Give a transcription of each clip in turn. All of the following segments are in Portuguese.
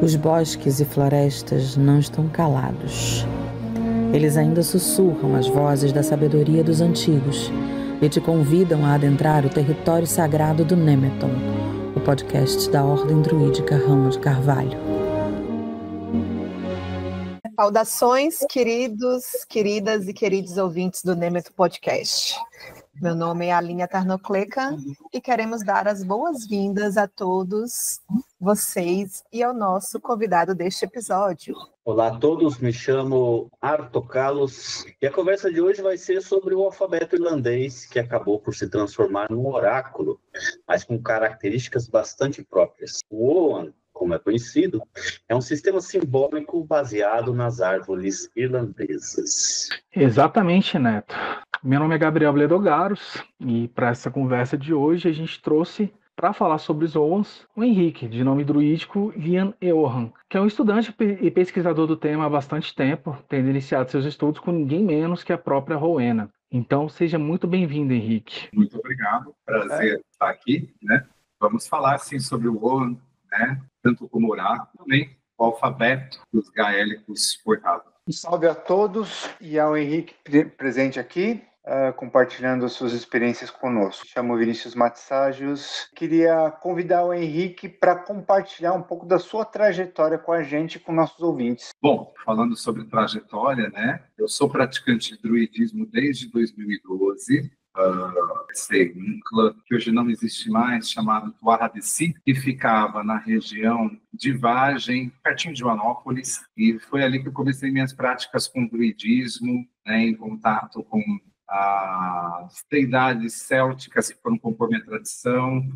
Os bosques e florestas não estão calados. Eles ainda sussurram as vozes da sabedoria dos antigos e te convidam a adentrar o território sagrado do Nemeton, o podcast da Ordem Druídica Ramo de Carvalho. Saudações, queridos, queridas e queridos ouvintes do Nemeton Podcast. Meu nome é Alinha Tarnocleca e queremos dar as boas-vindas a todos vocês e ao nosso convidado deste episódio. Olá a todos, me chamo Arto Carlos e a conversa de hoje vai ser sobre o alfabeto irlandês, que acabou por se transformar num oráculo, mas com características bastante próprias. O Oan, como é conhecido, é um sistema simbólico baseado nas árvores irlandesas. Exatamente, Neto. Meu nome é Gabriel Bledogaros e para essa conversa de hoje a gente trouxe para falar sobre os Oans o Henrique, de nome druídico Ian Eohan, que é um estudante e pesquisador do tema há bastante tempo, tendo iniciado seus estudos com ninguém menos que a própria Rowena. Então, seja muito bem-vindo, Henrique. Muito obrigado, prazer estar aqui, né? Vamos falar, sim, sobre o Oan, né? Tanto como oráculo, também o alfabeto dos gaélicos forjados. Um salve a todos e ao Henrique presente aqui, compartilhando suas experiências conosco. Chamo Vinícius Matsagios. Queria convidar o Henrique para compartilhar um pouco da sua trajetória com a gente e com nossos ouvintes. Bom, falando sobre trajetória, né? Eu sou praticante de druidismo desde 2012. Comecei num clã que hoje não existe mais, chamado Tuarradeci, que ficava na região de Vargem, pertinho de Joanópolis, e foi ali que eu comecei minhas práticas com druidismo, né, em contato com as deidades célticas que foram compor minha tradição,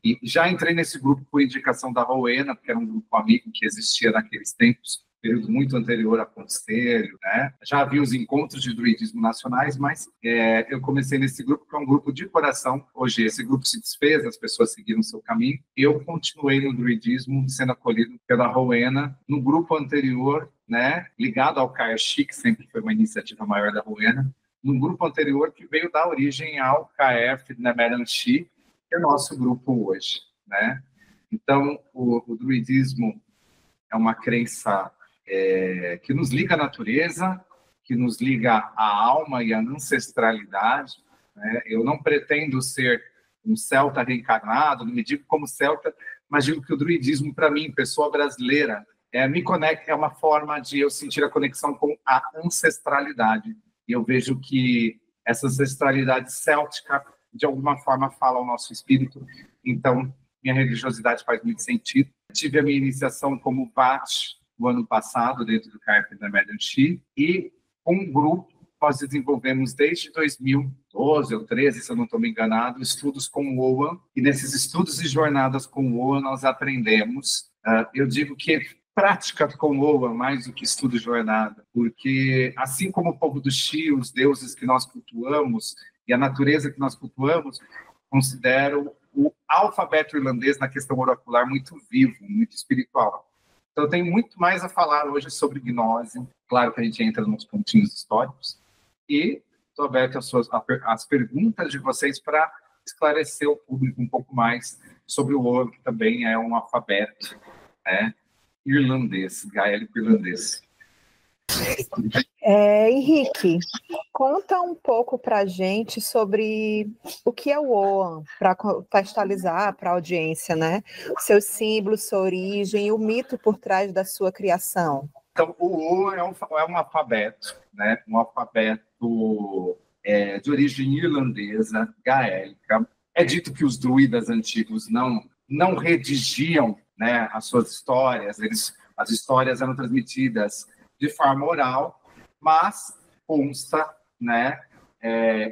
e já entrei nesse grupo por indicação da Rowena, porque era um grupo amigo que existia naqueles tempos, período muito anterior a Conselho, né? Já havia os encontros de druidismo nacionais, mas eu comecei nesse grupo, que é um grupo de coração. Hoje esse grupo se desfez, as pessoas seguiram seu caminho. Eu continuei no druidismo, sendo acolhido pela Rowena, no grupo anterior, né? Ligado ao KRX, que sempre foi uma iniciativa maior da Rowena, no grupo anterior que veio dar origem ao KF Nemeranchi, que é o nosso grupo hoje, né? Então, o druidismo é uma crença que nos liga à natureza, que nos liga à alma e à ancestralidade, né? Eu não pretendo ser um celta reencarnado, não me digo como celta, mas digo que o druidismo, para mim, pessoa brasileira, me conecta, é uma forma de eu sentir a conexão com a ancestralidade. E eu vejo que essa ancestralidade céltica, de alguma forma, fala ao nosso espírito. Então, minha religiosidade faz muito sentido. Tive a minha iniciação como VAT no ano passado, dentro do KF da Medanchi, e com um grupo nós desenvolvemos desde 2012 ou 13, se eu não estou me enganado, estudos com o Oan, e nesses estudos e jornadas com o Oan nós aprendemos, eu digo que prática com o Oan mais do que estudo e jornada, porque assim como o povo do Xi, os deuses que nós cultuamos e a natureza que nós cultuamos, considero o alfabeto irlandês na questão oracular muito vivo, muito espiritual. Então, eu tenho muito mais a falar hoje sobre gnose. Claro que a gente entra nos pontinhos históricos. E estou aberto às perguntas de vocês para esclarecer o público um pouco mais sobre o Oan, que também é um alfabeto, né, irlandês, gaélico irlandês. Henrique, conta um pouco para a gente sobre o que é o Oan, para contextualizar para a audiência, né? Seus símbolos, sua origem e o mito por trás da sua criação. Então, o Oan é um alfabeto, né? Um alfabeto de origem irlandesa, gaélica. É dito que os druidas antigos não redigiam, né, as suas histórias, as histórias eram transmitidas de forma oral, mas consta, né,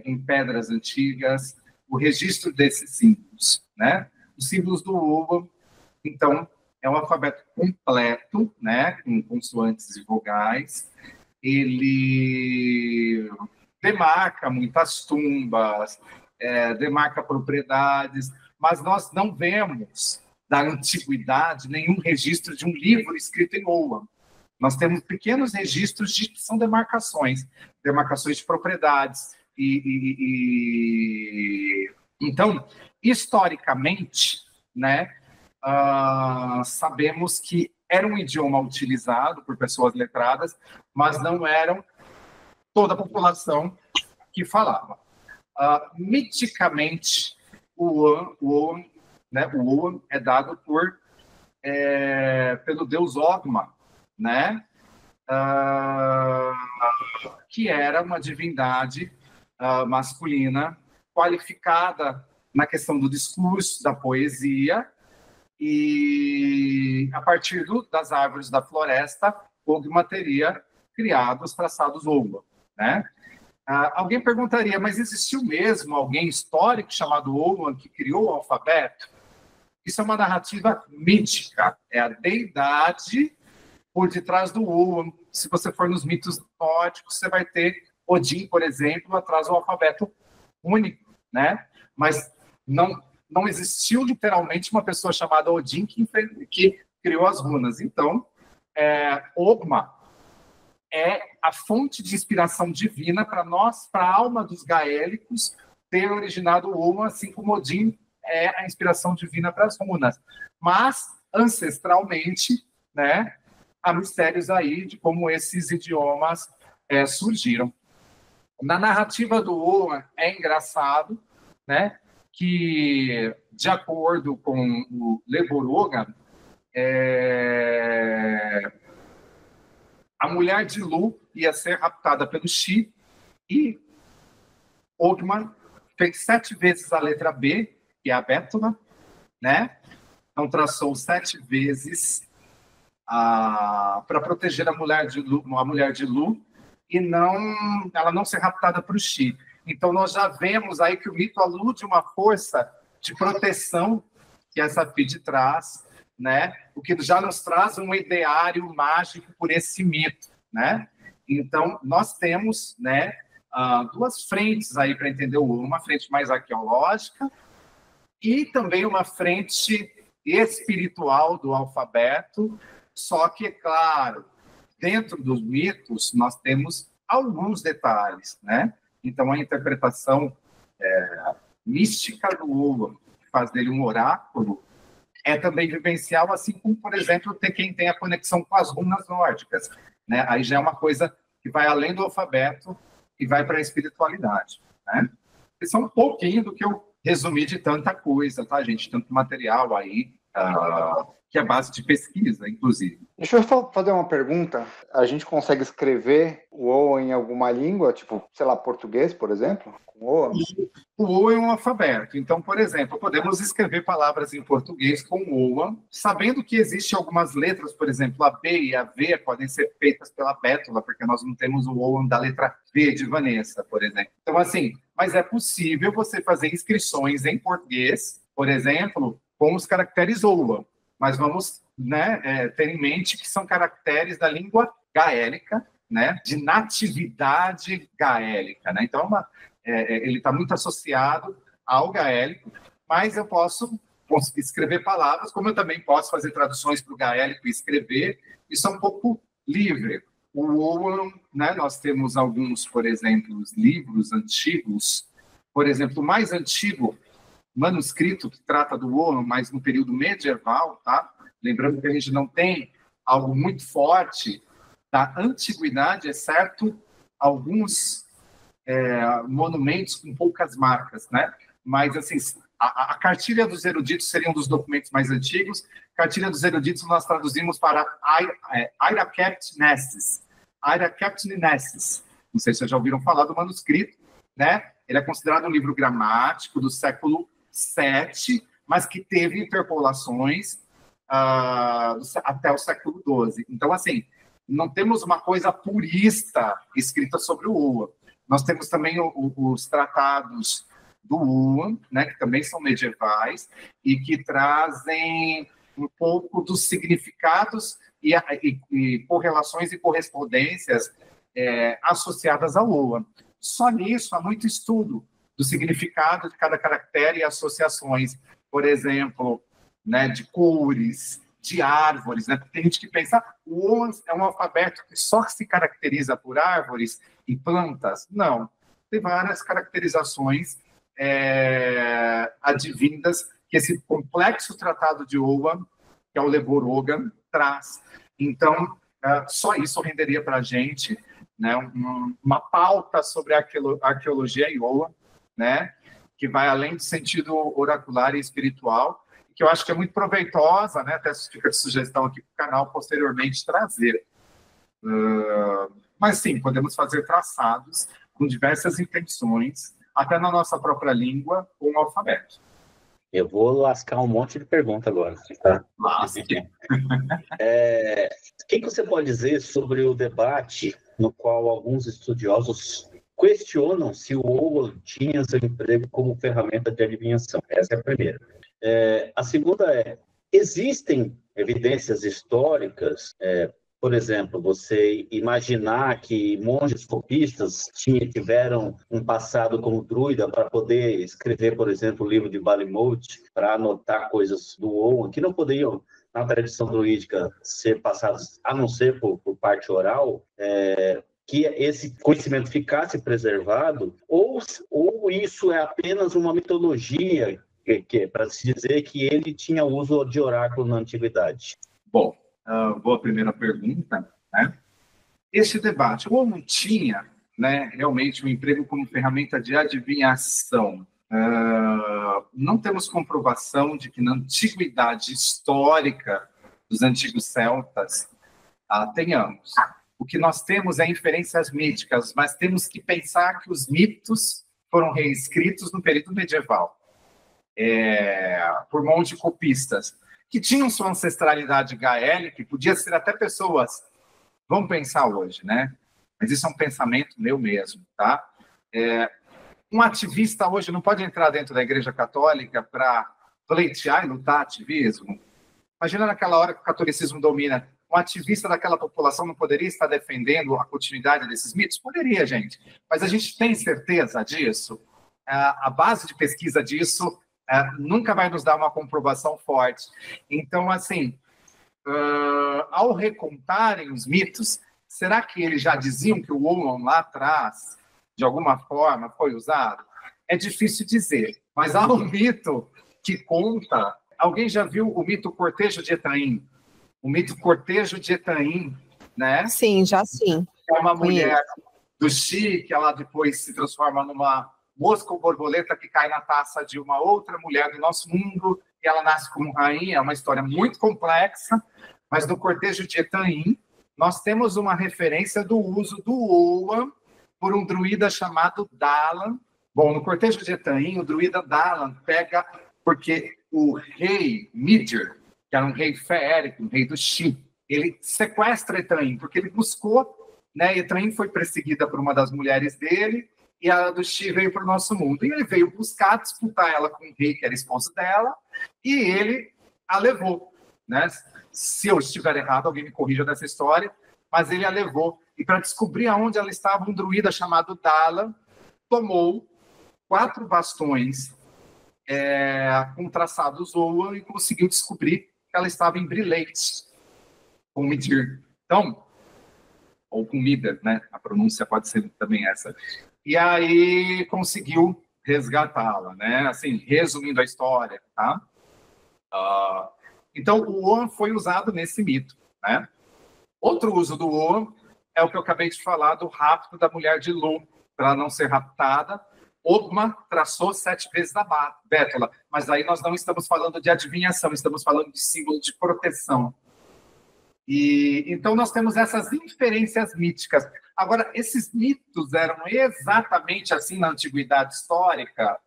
em pedras antigas o registro desses símbolos, né? Os símbolos do Oan, então, é um alfabeto completo, né, com consoantes e vogais. Ele demarca muitas tumbas, demarca propriedades, mas nós não vemos da antiguidade nenhum registro de um livro escrito em Oan. Nós temos pequenos registros que são demarcações de propriedades. Então, historicamente, né, sabemos que era um idioma utilizado por pessoas letradas, mas não eram toda a população que falava. Miticamente, o Oan, né, o Oan é dado pelo deus Ogma, né, que era uma divindade masculina qualificada na questão do discurso, da poesia, e a partir das árvores da floresta, Ogma teria criado os traçados Owa, né? Alguém perguntaria, mas existiu mesmo alguém histórico chamado Owa que criou o alfabeto? Isso é uma narrativa mítica, é a deidade por detrás do Owa. Se você for nos mitos nórdicos, você vai ter Odin, por exemplo, atrás do alfabeto único, né? Mas não existiu literalmente uma pessoa chamada Odin que criou as runas. Então, Ogma é a fonte de inspiração divina para nós, para a alma dos gaélicos, ter originado o Owa, assim como Odin é a inspiração divina para as runas. Mas, ancestralmente, né, há mistérios aí de como esses idiomas surgiram. Na narrativa do Owa é engraçado, né, que, de acordo com o Leboroga, a mulher de Lu ia ser raptada pelo Shi e Ogma fez 7 vezes a letra B, que é a Bétula, né? Então traçou 7 vezes para proteger a mulher de Lu e ela não ser raptada para o Shi. Então nós já vemos aí que o mito alude uma força de proteção que essa FIDE traz, né? O que já nos traz um ideário mágico por esse mito, né? Então nós temos, né, 2 frentes aí para entender o Owa, uma frente mais arqueológica e também uma frente espiritual do alfabeto, só que, é claro, dentro dos mitos nós temos alguns detalhes, né? Então a interpretação mística do Owa, que faz dele um oráculo, é também vivencial, assim como, por exemplo, quem tem a conexão com as runas nórdicas, né? Aí já é uma coisa que vai além do alfabeto e vai para a espiritualidade, né? Isso é um pouquinho do que eu resumi de tanta coisa, tá, gente? Tanto material aí, que é base de pesquisa, inclusive. Deixa eu fazer uma pergunta. A gente consegue escrever o Owa em alguma língua, tipo, sei lá, português, por exemplo? Com Owa? O Owa é um alfabeto. Então, por exemplo, podemos escrever palavras em português com Owa, sabendo que existem algumas letras, por exemplo, a B e a V podem ser feitas pela Bétula, porque nós não temos o Owa da letra V de Vanessa, por exemplo. Então, assim, mas é possível você fazer inscrições em português, por exemplo, com os caracteres Owa. Mas vamos, né, ter em mente que são caracteres da língua gaélica, né, de natividade gaélica, né? Então, ele está muito associado ao gaélico, mas eu posso escrever palavras, como eu também posso fazer traduções para o gaélico e escrever. Isso é um pouco livre. O Owa, né, nós temos alguns, por exemplo, livros antigos. Por exemplo, o mais antigo manuscrito que trata do Owa, mas no período medieval, tá? Lembrando que a gente não tem algo muito forte da antiguidade, exceto alguns monumentos com poucas marcas, né? Mas, assim, a cartilha dos eruditos seria um dos documentos mais antigos. Cartilha dos eruditos nós traduzimos para Airakept-Nesses. Airakept-Nesses. Não sei se vocês já ouviram falar do manuscrito, né? Ele é considerado um livro gramático do século VII, mas que teve interpolações até o século XII. Então, assim, não temos uma coisa purista escrita sobre o Owa. Nós temos também os tratados do Owa, né, que também são medievais e que trazem um pouco dos significados e correlações e correspondências associadas ao Owa. Só nisso há muito estudo do significado de cada caractere e associações, por exemplo, né, de cores, de árvores, né? Porque tem gente que pensa o Owa é um alfabeto que só se caracteriza por árvores e plantas. Não, tem várias caracterizações advindas que esse complexo tratado de Owa que é o Leborogan, traz. Então, só isso renderia para a gente, né, uma pauta sobre a arqueologia Iowa, né, que vai além do sentido oracular e espiritual, que eu acho que é muito proveitosa, né, até fica de sugestão aqui para o canal posteriormente trazer. Mas sim, podemos fazer traçados com diversas intenções, até na nossa própria língua, com o alfabeto. Eu vou lascar um monte de pergunta agora. Tá? Lasque. O que você pode dizer sobre o debate no qual alguns estudiosos questionam se o Owl tinha seu emprego como ferramenta de adivinhação? Essa é a primeira. A segunda existem evidências históricas, por exemplo, você imaginar que monges copistas tiveram um passado como druida para poder escrever, por exemplo, o livro de Balimut, para anotar coisas do Owl, que não poderiam, na tradição druídica, ser passadas, a não ser por parte oral, que esse conhecimento ficasse preservado, ou isso é apenas uma mitologia, para se dizer que ele tinha uso de oráculo na antiguidade? Bom, vou à primeira pergunta, né? Esse debate, ou não tinha, né, realmente um emprego como ferramenta de adivinhação? Não temos comprovação de que na antiguidade histórica dos antigos celtas tenhamos. O que nós temos é inferências míticas, mas temos que pensar que os mitos foram reescritos no período medieval por mão de copistas, que tinham sua ancestralidade gaélica, que podia ser até pessoas, vamos pensar hoje, né? Mas isso é um pensamento meu mesmo, tá? Um ativista hoje não pode entrar dentro da Igreja Católica para pleitear e lutar ativismo. Imagina naquela hora que o catolicismo domina, um ativista daquela população não poderia estar defendendo a continuidade desses mitos? Poderia, gente. Mas a gente tem certeza disso? A base de pesquisa disso nunca vai nos dar uma comprovação forte. Então, assim, ao recontarem os mitos, será que eles já diziam que o Oman lá atrás, de alguma forma, foi usado? É difícil dizer, mas há um mito que conta. Alguém já viu o mito Cortejo de Etaim? O mito Cortejo de Etaim, né? Sim, já sim. É uma mulher do Xi, que ela depois se transforma numa mosca ou borboleta que cai na taça de uma outra mulher do nosso mundo, e ela nasce como rainha. É uma história muito complexa, mas no Cortejo de Etaim, nós temos uma referência do uso do Oa por um druida chamado Dalan. Bom, no Cortejo de Etaim, o druida Dalan pega, porque o rei Midir, que era um rei feérico, um rei do Xi, ele sequestra Etaim, porque ele buscou, né? Etaim foi perseguida por uma das mulheres dele, e a do Xi veio para o nosso mundo. E ele veio buscar, disputar ela com o rei, que era esposo dela, e ele a levou, né? Se eu estiver errado, alguém me corrija dessa história, mas ele a levou. E para descobrir aonde ela estava, um druida chamado Dalan tomou 4 bastões com traçados Oa e conseguiu descobrir que ela estava em Brilhete, com Midir. Então, ou com Midir, né? A pronúncia pode ser também essa. E aí conseguiu resgatá-la, né? Assim, resumindo a história, tá? Então, o Oa foi usado nesse mito, né? Outro uso do Oa é o que eu acabei de falar do rapto da mulher de Lu, para ela não ser raptada. Ogma traçou 7 vezes na bétula, mas aí nós não estamos falando de adivinhação, estamos falando de símbolo de proteção. E então nós temos essas inferências míticas. Agora, esses mitos eram exatamente assim na antiguidade histórica?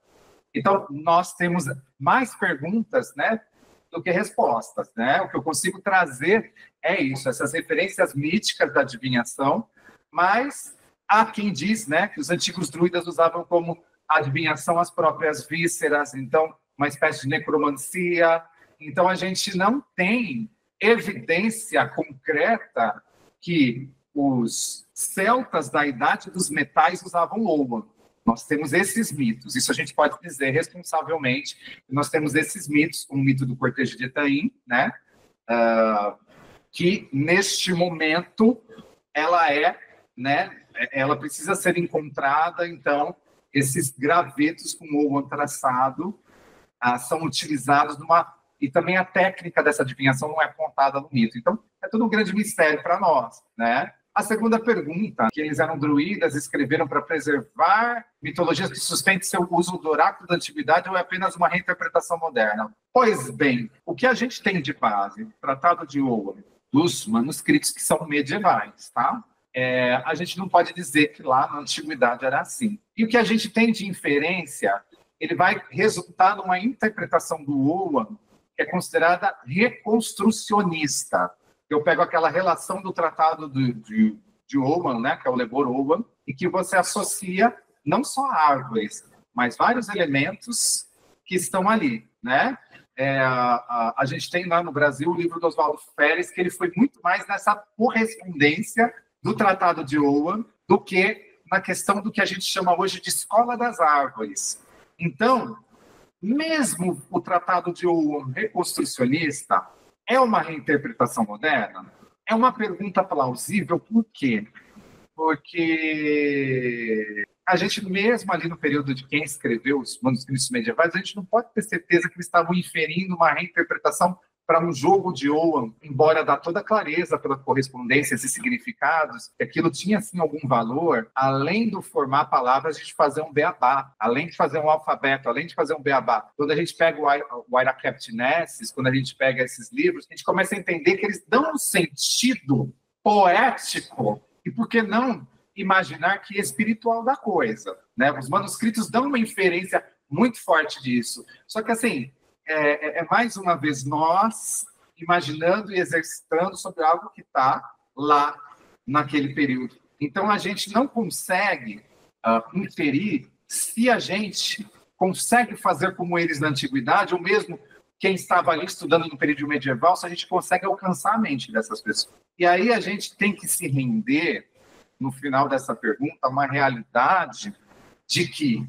Então, nós temos mais perguntas, né, do que respostas, né? O que eu consigo trazer é isso, essas referências míticas da adivinhação, mas há quem diz, né, que os antigos druidas usavam como adivinhação as próprias vísceras, então, uma espécie de necromancia. Então, a gente não tem evidência concreta que os celtas da Idade dos Metais usavam Oa. Nós temos esses mitos, isso a gente pode dizer responsavelmente. Nós temos esses mitos, o mito do Cortejo de Etaim, né? Que neste momento ela né? Ela precisa ser encontrada. Então, esses gravetos com Oa traçado são utilizados numa e também a técnica dessa adivinhação não é contada no mito. Então, é tudo um grande mistério para nós, né? A segunda pergunta, que eles eram druidas, escreveram para preservar mitologias que sustentem seu uso do oráculo da antiguidade ou é apenas uma reinterpretação moderna? Pois bem, o que a gente tem de base, Tratado de Owen, dos manuscritos que são medievais, tá? A gente não pode dizer que lá na antiguidade era assim. E o que a gente tem de inferência, ele vai resultar numa interpretação do Owen que é considerada reconstrucionista. Eu pego aquela relação do Tratado de Owen, né, que é o Lebor Owen, e que você associa não só árvores, mas vários elementos que estão ali, né? A gente tem lá no Brasil o livro do Oswaldo Férez, que ele foi muito mais nessa correspondência do Tratado de Owen do que na questão do que a gente chama hoje de escola das árvores. Então, mesmo o Tratado de Owen reconstrucionista é uma reinterpretação moderna? É uma pergunta plausível, por quê? Porque a gente, mesmo ali no período de quem escreveu os manuscritos medievais, a gente não pode ter certeza que eles estavam inferindo uma reinterpretação para um jogo de Owen, embora dá toda clareza pela correspondências e significados, que aquilo tinha, sim, algum valor, além do formar palavras, a gente fazer um beabá, além de fazer um alfabeto, além de fazer um beabá. Quando a gente pega o Ira Captinesses, quando a gente pega esses livros, a gente começa a entender que eles dão um sentido poético, e por que não imaginar que espiritual da coisa, né? Os manuscritos dão uma inferência muito forte disso. Só que, assim, mais uma vez nós imaginando e exercitando sobre algo que está lá naquele período. Então, a gente não consegue inferir se a gente consegue fazer como eles na antiguidade, ou mesmo quem estava ali estudando no período medieval, se a gente consegue alcançar a mente dessas pessoas. E aí a gente tem que se render, no final dessa pergunta, a uma realidade de que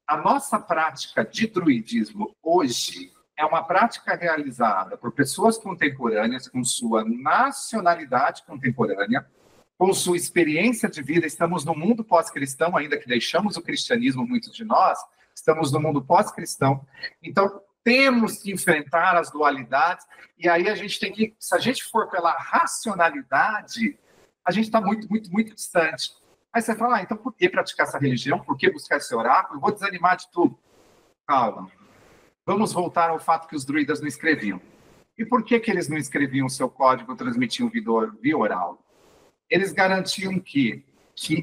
a nossa prática de druidismo hoje é uma prática realizada por pessoas contemporâneas, com sua nacionalidade contemporânea, com sua experiência de vida. Estamos no mundo pós-cristão, ainda que deixamos o cristianismo, muitos de nós, estamos no mundo pós-cristão. Então, temos que enfrentar as dualidades, e aí a gente tem que, se a gente for pela racionalidade, a gente está muito, muito, muito distante. Aí você fala, então por que praticar essa religião? Por que buscar esse oráculo? Eu vou desanimar de tudo. Calma. Vamos voltar ao fato que os druidas não escreviam. E por que eles não escreviam o seu código, transmitiam via oral? Eles garantiam que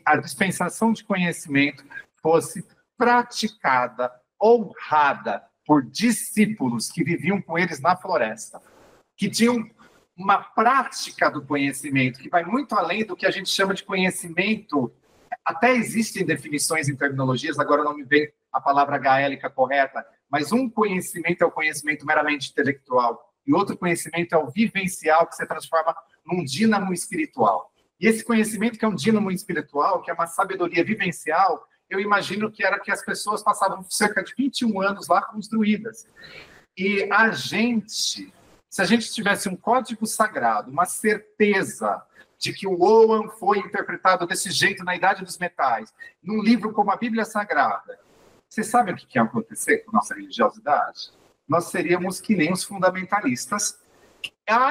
a dispensação de conhecimento fosse praticada, honrada por discípulos que viviam com eles na floresta, que tinham uma prática do conhecimento que vai muito além do que a gente chama de conhecimento. Até existem definições em terminologias, agora não me vem a palavra gaélica correta, mas um conhecimento é o conhecimento meramente intelectual e outro conhecimento é o vivencial, que se transforma num dínamo espiritual. E esse conhecimento, que é um dínamo espiritual, que é uma sabedoria vivencial, eu imagino que era que as pessoas passavam cerca de 21 anos lá com os druidas. E a gente, se a gente tivesse um código sagrado, uma certeza de que o Owen foi interpretado desse jeito na Idade dos Metais, num livro como a Bíblia Sagrada, você sabe o que ia acontecer com a nossa religiosidade? Nós seríamos que nem os fundamentalistas.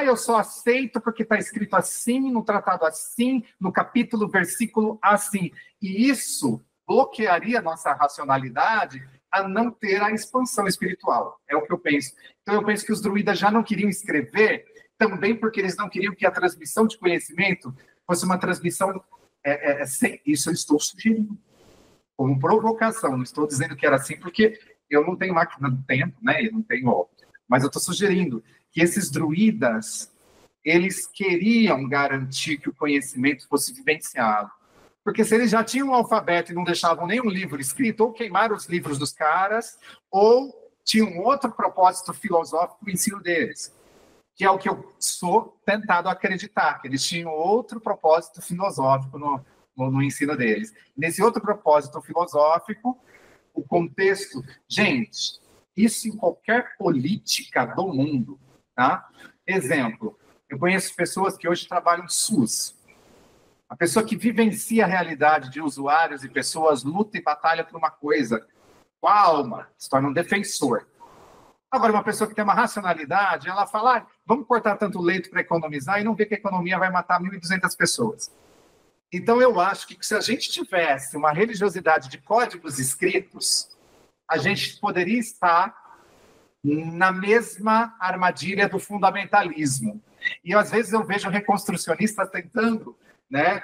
Eu só aceito porque está escrito assim, no tratado assim, no capítulo, versículo assim. E isso bloquearia a nossa racionalidade a não ter a expansão espiritual. É o que eu penso. Então, eu penso que os druidas já não queriam escrever, também porque eles não queriam que a transmissão de conhecimento fosse uma transmissão... Isso eu estou sugerindo. Como provocação, não estou dizendo que era assim, porque eu não tenho máquina do tempo, né? Eu não tenho óbito. Mas eu estou sugerindo que esses druidas, eles queriam garantir que o conhecimento fosse vivenciado. Porque se eles já tinham um alfabeto e não deixavam nenhum livro escrito, ou queimaram os livros dos caras, ou tinham outro propósito filosófico no ensino deles, que é o que eu sou tentado a acreditar, que eles tinham outro propósito filosófico no ensino deles. Nesse outro propósito filosófico, o contexto... Gente, isso em qualquer política do mundo, tá? Exemplo, eu conheço pessoas que hoje trabalham SUS. A pessoa que vivencia a realidade de usuários e pessoas luta e batalha por uma coisa, com a alma, se torna um defensor. Agora, uma pessoa que tem uma racionalidade, ela fala, vamos cortar tanto leito para economizar, e não vê que a economia vai matar 1.200 pessoas. Então, eu acho que se a gente tivesse uma religiosidade de códigos escritos, a gente poderia estar na mesma armadilha do fundamentalismo. E, às vezes, eu vejo reconstrucionistas tentando, né,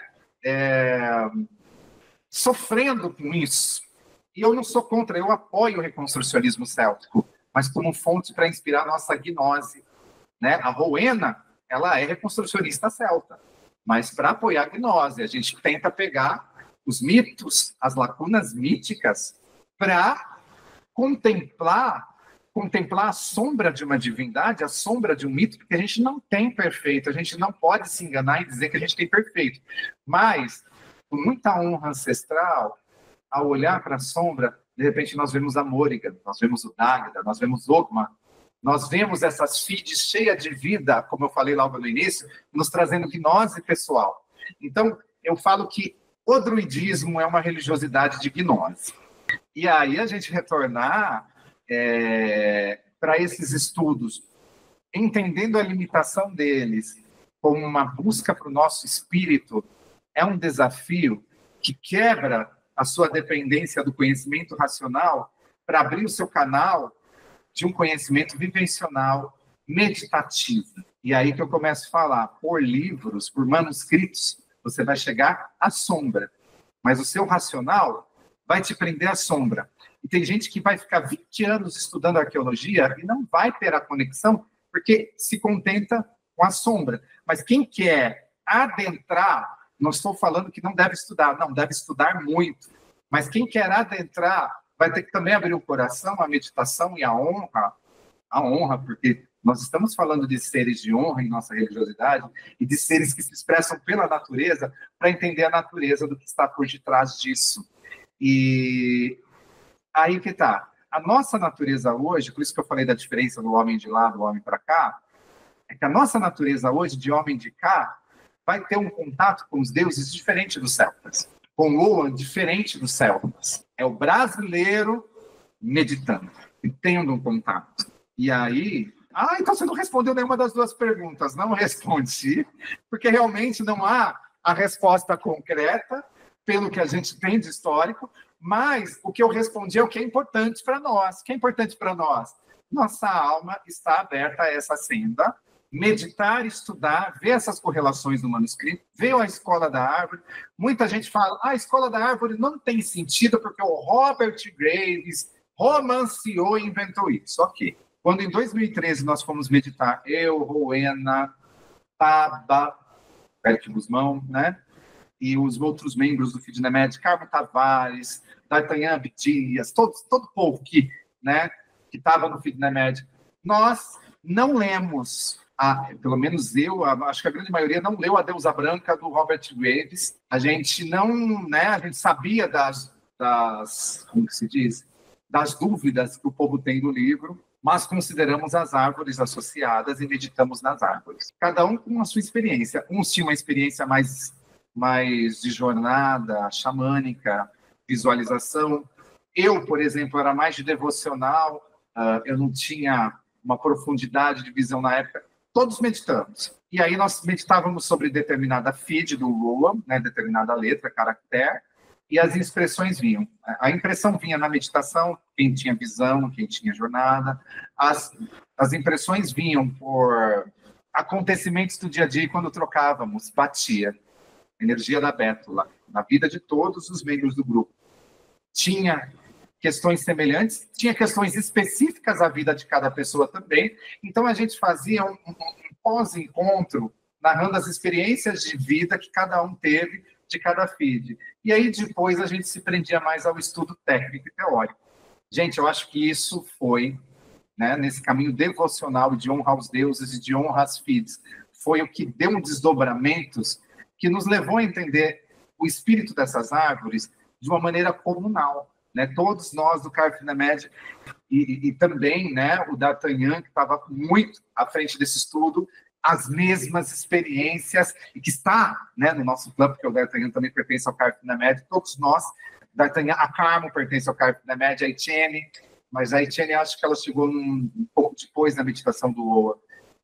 sofrendo com isso. E eu não sou contra, eu apoio o reconstrucionismo céltico, mas como fonte para inspirar a nossa gnose. Né? A Rowena, ela é reconstrucionista celta, mas para apoiar a gnose, a gente tenta pegar os mitos, as lacunas míticas, para contemplar a sombra de uma divindade, a sombra de um mito, porque a gente não tem perfeito, a gente não pode se enganar e dizer que a gente tem perfeito. Mas, com muita honra ancestral, ao olhar para a sombra, de repente nós vemos a Morrigan, nós vemos o Dagda, nós vemos Ogma, nós vemos essas feeds cheias de vida, como eu falei logo no início, nos trazendo gnose pessoal. Então, eu falo que o druidismo é uma religiosidade de gnose. E aí a gente retornar para esses estudos, entendendo a limitação deles, como uma busca para o nosso espírito, é um desafio que quebra a sua dependência do conhecimento racional para abrir o seu canal de um conhecimento vivencional, meditativo. E aí que eu começo a falar, por livros, por manuscritos, você vai chegar à sombra, mas o seu racional vai te prender à sombra. E tem gente que vai ficar 20 anos estudando arqueologia e não vai ter a conexão, porque se contenta com a sombra. Mas quem quer adentrar, não estou falando que não deve estudar, não, deve estudar muito. Mas quem quer adentrar vai ter que também abrir o coração, a meditação e a honra, porque nós estamos falando de seres de honra em nossa religiosidade e de seres que se expressam pela natureza para entender a natureza do que está por detrás disso. E aí que está. A nossa natureza hoje, por isso que eu falei da diferença do homem de lá, do homem para cá, é que a nossa natureza hoje, de homem de cá, vai ter um contato com os deuses diferente dos celtas, com Oan diferente dos celtas. É o brasileiro meditando e tendo um contato. E aí... então você não respondeu nenhuma das duas perguntas. Não respondi, porque realmente não há a resposta concreta, pelo que a gente tem de histórico, mas o que eu respondi é o que é importante para nós. O que é importante para nós? Nossa alma está aberta a essa senda, meditar, estudar, ver essas correlações do manuscrito, ver a escola da árvore. Muita gente fala, a escola da árvore não tem sentido porque o Robert Graves romanceou e inventou isso. Ok. Quando em 2013 nós fomos meditar, eu, Rowena, Taba, Eric Guzmão, né? E os outros membros do FeedNemed, Carmo Tavares, D'Artagnan Abdias, todo o povo que estava no FeedNemed, nós não lemos, pelo menos eu, acho que a grande maioria não leu A Deusa Branca, do Robert Graves. A gente não, a gente sabia das como que se diz? Das dúvidas que o povo tem no livro, mas consideramos as árvores associadas e meditamos nas árvores. Cada um com a sua experiência. Uns tinham uma experiência mais de jornada xamânica, visualização. Eu, por exemplo, era mais de devocional, eu não tinha uma profundidade de visão na época. Todos meditamos. E aí nós meditávamos sobre determinada feed do Roa, determinada letra, caractere, e as expressões vinham. A impressão vinha na meditação, quem tinha visão, quem tinha jornada. As impressões vinham por acontecimentos do dia a dia, quando trocávamos, batia. Energia da bétula, na vida de todos os membros do grupo. Tinha questões semelhantes, tinha questões específicas à vida de cada pessoa também. Então, a gente fazia um pós-encontro, narrando as experiências de vida que cada um teve de cada feed. E aí, depois, a gente se prendia mais ao estudo técnico e teórico. Gente, eu acho que isso foi, nesse caminho devocional de honra aos deuses e de honra às feeds, foi o que deu desdobramentos que nos levou a entender o espírito dessas árvores de uma maneira comunal. Todos nós do FeedNemed e também o D'Artagnan, que estava muito à frente desse estudo, as mesmas experiências, e que está no nosso plano, porque o D'Artagnan também pertence ao FeedNemed, todos nós, D'Artagnan, a Carmo pertence ao FeedNemed, a Etienne, mas a Etienne, acho que ela chegou um pouco depois na meditação do Oa.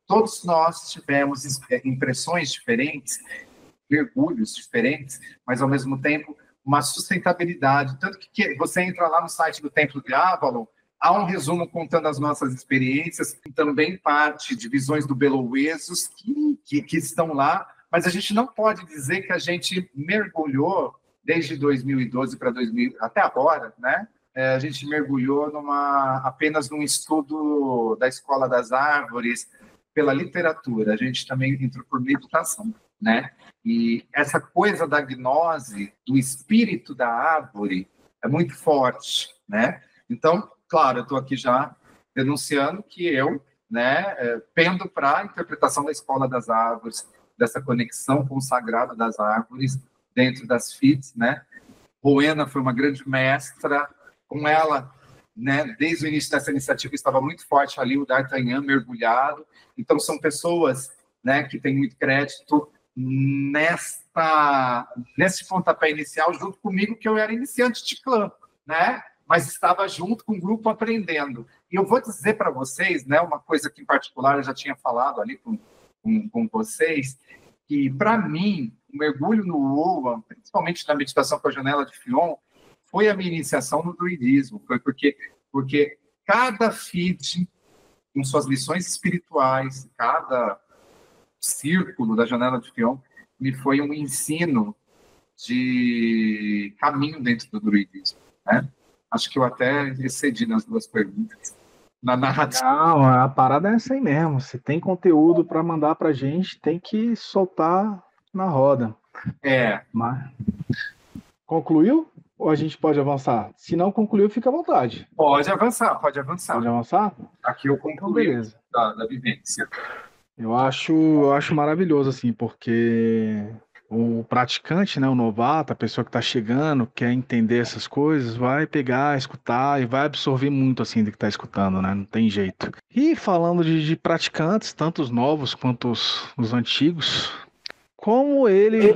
Todos nós tivemos impressões diferentes, mergulhos diferentes, mas, ao mesmo tempo, uma sustentabilidade. Tanto que você entra lá no site do Templo de Avalon, há um resumo contando as nossas experiências, também parte de visões do Beloesos que estão lá, mas a gente não pode dizer que a gente mergulhou desde 2012 para 2000 até agora, né? A gente mergulhou apenas num estudo da Escola das Árvores, pela literatura. A gente também entrou por meditação, né? E essa coisa da gnose, do espírito da árvore, é muito forte, né? Então, claro, eu estou aqui já denunciando que eu, né, pendo para a interpretação da Escola das Árvores, dessa conexão com o sagrado das árvores dentro das FITs, né? Rowena foi uma grande mestra, com ela, né, desde o início dessa iniciativa estava muito forte ali o D'Artagnan mergulhado. Então são pessoas, né, que têm muito crédito nesse pontapé inicial junto comigo, que eu era iniciante de clã, né? Mas estava junto com o grupo aprendendo. E eu vou dizer para vocês, né, uma coisa que em particular eu já tinha falado ali com vocês, que para mim o mergulho no Oa, principalmente na meditação com a janela de Fion, foi a minha iniciação no druidismo. Foi porque cada FIT, com suas lições espirituais, cada círculo da janela de Fion, me foi um ensino de caminho dentro do druidismo, né? Acho que eu até excedi nas duas perguntas. Na narrativa. Não, a parada é essa aí mesmo. Se tem conteúdo para mandar pra gente, tem que soltar na roda. Mas... Concluiu? Ou a gente pode avançar? Se não concluiu, fica à vontade. Pode avançar, pode avançar. Pode avançar? Aqui eu concluí então, beleza. Da vivência. Eu acho maravilhoso, assim, porque o praticante, né, o novato, a pessoa que está chegando, quer entender essas coisas, vai pegar, escutar e vai absorver muito, assim, do que está escutando, né? Não tem jeito. E falando de praticantes, tanto os novos quanto os antigos, como ele,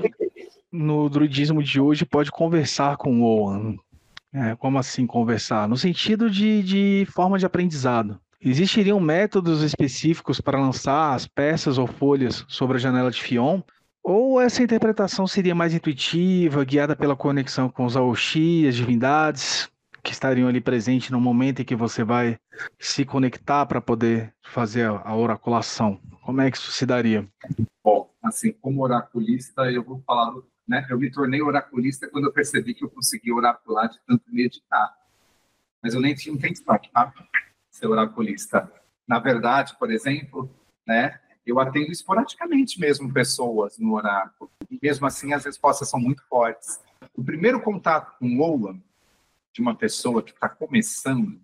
no druidismo de hoje, pode conversar com o Oan? Como assim conversar? No sentido de forma de aprendizado. Existiriam métodos específicos para lançar as peças ou folhas sobre a janela de Fion? Ou essa interpretação seria mais intuitiva, guiada pela conexão com os Aoshi, as divindades, que estariam ali presentes no momento em que você vai se conectar para poder fazer a oraculação? Como é que isso se daria? Bom, assim, como oraculista, eu vou falar, né? Eu me tornei oraculista quando eu percebi que eu conseguia oracular de tanto meditar. Mas eu nem tinha intenção, tá? Ser oraculista. Na verdade, por exemplo, né, eu atendo esporadicamente mesmo pessoas no oráculo. E mesmo assim as respostas são muito fortes. O primeiro contato com o Oa, de uma pessoa que está começando,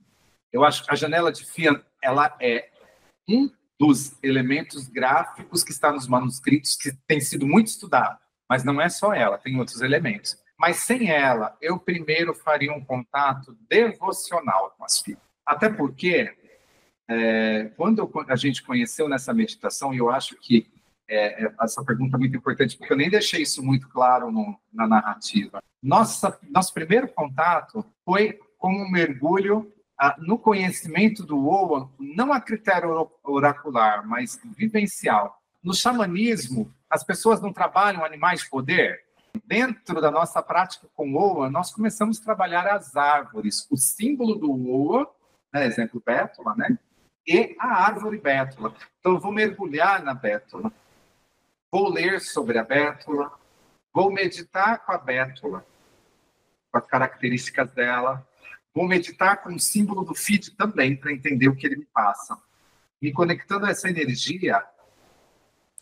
eu acho que a janela de Fion, ela é um dos elementos gráficos que está nos manuscritos, que tem sido muito estudado. Mas não é só ela, tem outros elementos. Mas sem ela, eu primeiro faria um contato devocional com as filhas. Até porque, quando a gente conheceu nessa meditação, e eu acho que essa pergunta é muito importante, porque eu nem deixei isso muito claro na narrativa. Nosso primeiro contato foi com um mergulho no conhecimento do Oa, não a critério oracular, mas vivencial. No xamanismo, as pessoas não trabalham animais de poder. Dentro da nossa prática com Oa, nós começamos a trabalhar as árvores, o símbolo do Oa, né, exemplo, bétula, né? E a árvore bétula. Então, eu vou mergulhar na bétula, vou ler sobre a bétula, vou meditar com a bétula, com as características dela, vou meditar com o símbolo do FIT também, para entender o que ele me passa. Me conectando a essa energia,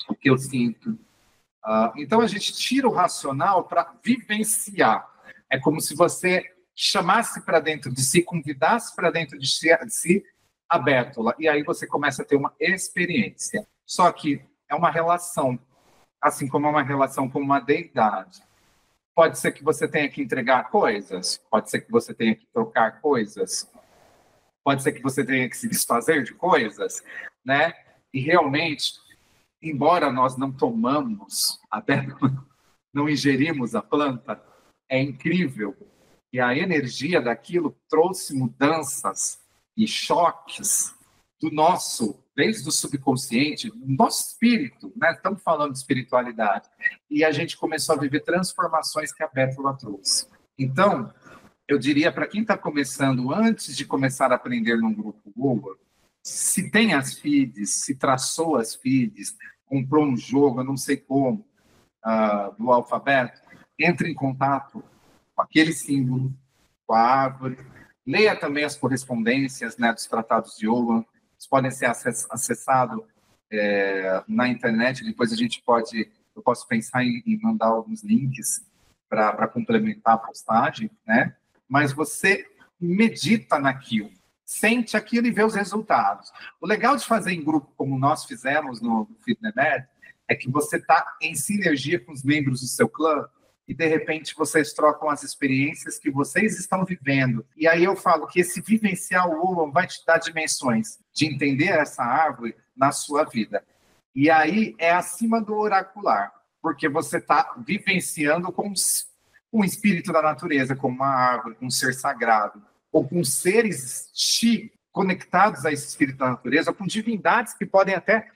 o que eu sinto. Então, a gente tira o racional para vivenciar. É como se você chamasse para dentro de si, convidasse para dentro de si a bétula. E aí você começa a ter uma experiência. Só que é uma relação, assim como é uma relação com uma deidade. Pode ser que você tenha que entregar coisas, pode ser que você tenha que trocar coisas, pode ser que você tenha que se desfazer de coisas, né? E realmente, embora nós não tomamos a bétula, não ingerimos a planta, é incrível. E a energia daquilo trouxe mudanças e choques do nosso, desde o subconsciente, do nosso espírito, né? Estamos falando de espiritualidade. E a gente começou a viver transformações que a Pétala trouxe. Então, eu diria para quem está começando, antes de começar a aprender num grupo Oa, se tem as feeds, se traçou as feeds, comprou um jogo, eu não sei como, do alfabeto, entre em contato com aquele símbolo, com a árvore, leia também as correspondências, né, dos tratados de Oa, eles podem ser acessados na internet, depois eu posso pensar em mandar alguns links para complementar a postagem, né? Mas você medita naquilo, sente aquilo e vê os resultados. O legal de fazer em grupo, como nós fizemos no FitNEMED, é que você está em sinergia com os membros do seu clã e, de repente, vocês trocam as experiências que vocês estão vivendo. E aí eu falo que esse vivenciar o Oa vai te dar dimensões de entender essa árvore na sua vida. E aí é acima do oracular, porque você está vivenciando com um espírito da natureza, como uma árvore, com um ser sagrado, ou com seres conectados a esse espírito da natureza, ou com divindades que podem até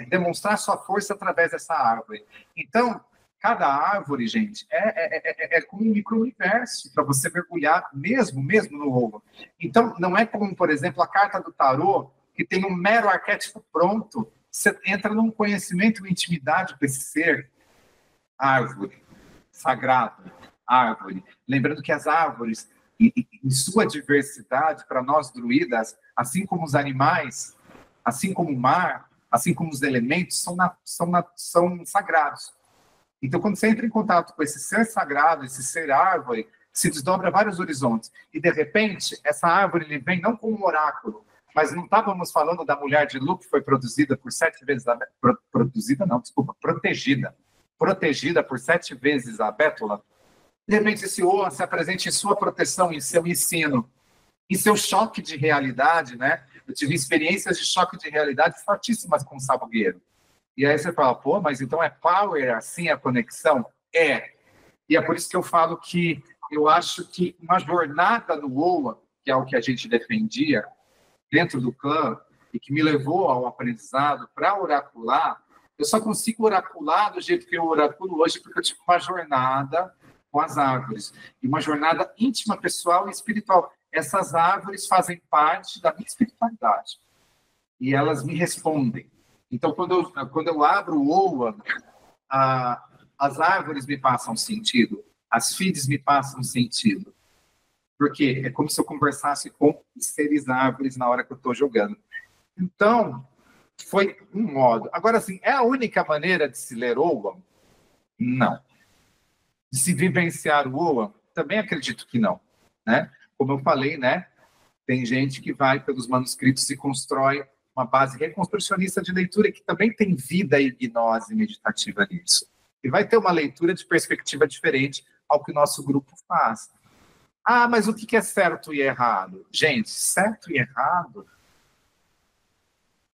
demonstrar sua força através dessa árvore. Então, cada árvore, gente, é como um micro-universo para você mergulhar mesmo no Oa. Então, não é como, por exemplo, a carta do tarô, que tem um mero arquétipo pronto. Você entra num conhecimento e intimidade com esse ser, árvore, sagrado, árvore. Lembrando que as árvores, em sua diversidade, para nós druidas, assim como os animais, assim como o mar, assim como os elementos, são sagrados. Então, quando você entra em contato com esse ser sagrado, esse ser árvore, se desdobra vários horizontes. E, de repente, essa árvore ele vem não como um oráculo, mas não estávamos falando da mulher de Lu, que foi produzida por 7 vezes protegida por 7 vezes a Bétula. De repente, esse Oa se apresenta em sua proteção, em seu ensino, em seu choque de realidade, né? Eu tive experiências de choque de realidade fortíssimas com o sabugueiro. E aí você fala, pô, mas então é power assim a conexão? É. E é por isso que eu falo que eu acho que uma jornada no Oa, que é o que a gente defendia dentro do clã, e que me levou ao aprendizado para oracular, eu só consigo oracular do jeito que eu oraculo hoje, porque eu tive uma jornada com as árvores, e uma jornada íntima, pessoal e espiritual. Essas árvores fazem parte da minha espiritualidade, e elas me respondem. Então, quando eu abro o Oa, as árvores me passam sentido, as feeds me passam sentido, porque é como se eu conversasse com os seres árvores na hora que eu estou jogando. Então, foi um modo. Agora, assim, é a única maneira de se ler Oa? Não. De se vivenciar o Oa? Também acredito que não, né? Como eu falei, né? Tem gente que vai pelos manuscritos e constrói uma base reconstrucionista de leitura que também tem vida e gnose meditativa nisso. E vai ter uma leitura de perspectiva diferente ao que o nosso grupo faz. Ah, mas o que é certo e errado? Gente, certo e errado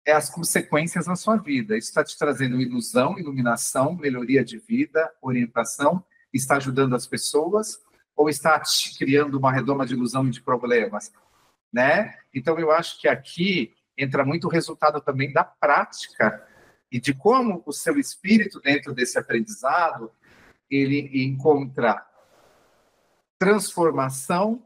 é as consequências na sua vida. Isso está te trazendo ilusão, iluminação, melhoria de vida, orientação, está ajudando as pessoas ou está te criando uma redoma de ilusão e de problemas, né? Então, eu acho que aqui entra muito o resultado também da prática e de como o seu espírito, dentro desse aprendizado, ele encontra transformação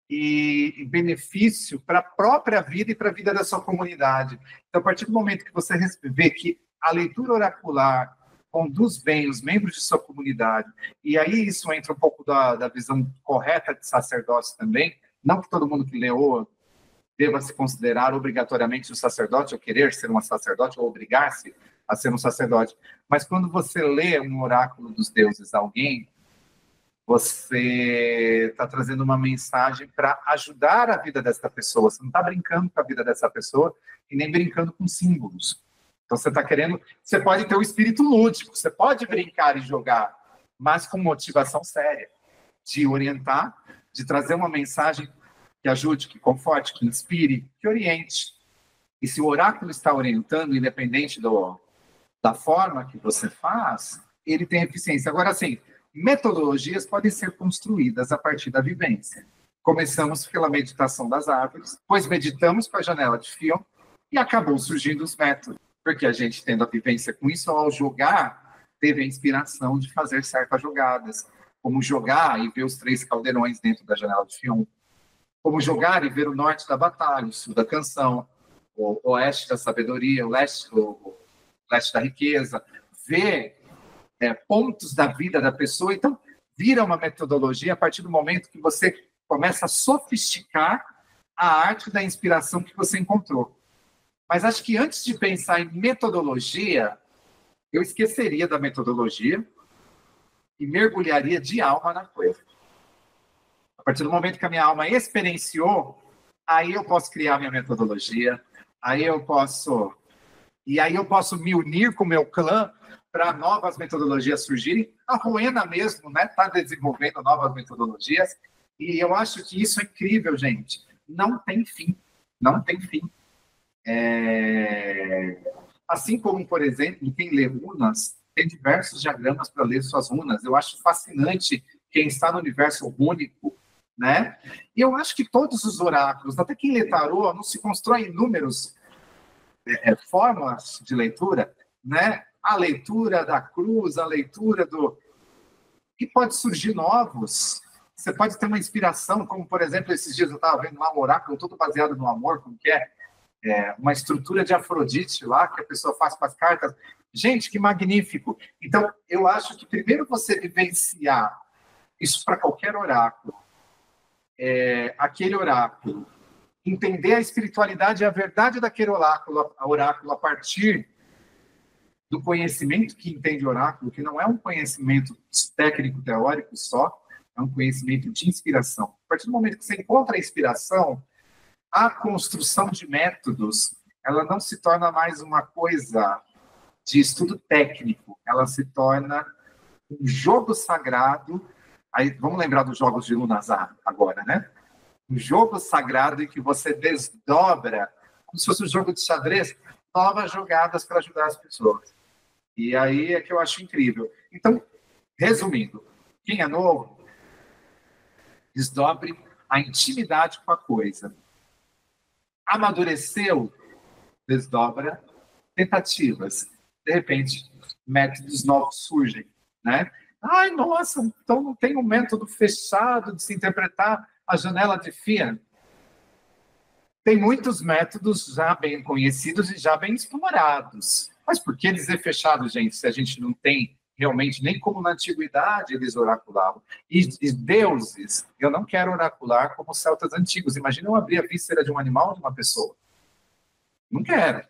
e benefício para a própria vida e para a vida da sua comunidade. Então, a partir do momento que você vê que a leitura oracular conduz bem os membros de sua comunidade, e aí isso entra um pouco da visão correta de sacerdócio também, não que todo mundo que lê Oa deva se considerar obrigatoriamente um sacerdote, ou querer ser um sacerdote, ou obrigar-se a ser um sacerdote. Mas quando você lê um oráculo dos deuses a alguém, você está trazendo uma mensagem para ajudar a vida dessa pessoa. Você não está brincando com a vida dessa pessoa e nem brincando com símbolos. Então você está querendo... Você pode ter um espírito lúdico, você pode brincar e jogar, mas com motivação séria, de orientar, de trazer uma mensagem que ajude, que conforte, que inspire, que oriente. E se o oráculo está orientando, independente da forma que você faz, ele tem eficiência. Agora, assim, metodologias podem ser construídas a partir da vivência. Começamos pela meditação das árvores, depois meditamos com a janela de Fion e acabou surgindo os métodos. Porque a gente, tendo a vivência com isso, ao jogar, teve a inspiração de fazer certas jogadas. Como jogar e ver os 3 caldeirões dentro da janela de Fion. Como jogar e ver o norte da batalha, o sul da canção, o oeste da sabedoria, o leste da riqueza. Ver pontos da vida da pessoa. Então, vira uma metodologia a partir do momento que você começa a sofisticar a arte da inspiração que você encontrou. Mas acho que antes de pensar em metodologia, eu esqueceria da metodologia e mergulharia de alma na coisa. A partir do momento que a minha alma experienciou, aí eu posso criar minha metodologia, aí eu posso me unir com o meu clã para novas metodologias surgirem. A Rowena mesmo está desenvolvendo novas metodologias, e eu acho que isso é incrível, gente. Não tem fim. Não tem fim. Assim como, por exemplo, quem lê runas, tem diversos diagramas para ler suas runas. Eu acho fascinante quem está no universo rúnico, né? E eu acho que todos os oráculos, até quem lê tarô, não se constrói inúmeros fórmulas de leitura, né? A leitura da cruz, a leitura do... E pode surgir novos. Você pode ter uma inspiração, como, por exemplo, esses dias eu estava vendo lá um oráculo todo baseado no amor, como que uma estrutura de Afrodite lá, que a pessoa faz com as cartas. Gente, que magnífico! Então, eu acho que primeiro você vivenciar isso para qualquer oráculo, aquele oráculo, entender a espiritualidade e a verdade daquele oráculo a partir do conhecimento que entende oráculo, que não é um conhecimento técnico, teórico só, é um conhecimento de inspiração. A partir do momento que você encontra a inspiração, a construção de métodos, ela não se torna mais uma coisa de estudo técnico, ela se torna um jogo sagrado. Aí, vamos lembrar dos jogos de Lunazar agora, né? Um jogo sagrado em que você desdobra, como se fosse um jogo de xadrez, novas jogadas para ajudar as pessoas. E aí é que eu acho incrível. Então, resumindo, quem é novo, desdobre a intimidade com a coisa. Amadureceu, desdobra tentativas. De repente, métodos novos surgem, né? Ai, nossa, então não tem um método fechado de se interpretar a janela de Fion. Tem muitos métodos já bem conhecidos e já bem explorados. Mas por que dizer fechado, gente, se a gente não tem realmente, nem como na antiguidade eles oraculavam? E deuses, eu não quero oracular como os celtas antigos. Imagina eu abrir a víscera de um animal ou de uma pessoa. Não quero.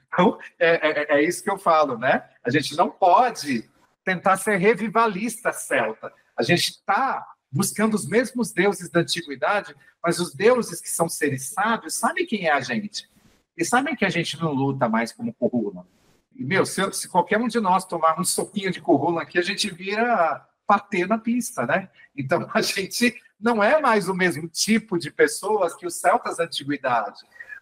Então, é isso que eu falo, né? A gente não pode tentar ser revivalista celta. A gente está buscando os mesmos deuses da antiguidade, mas os deuses que são seres sábios sabem quem é a gente. E sabem que a gente não luta mais como Currula. E, se qualquer um de nós tomar um soquinho de Currula aqui, a gente vira patê na pista, né? Então, a gente não é mais o mesmo tipo de pessoas que os celtas da antiguidade.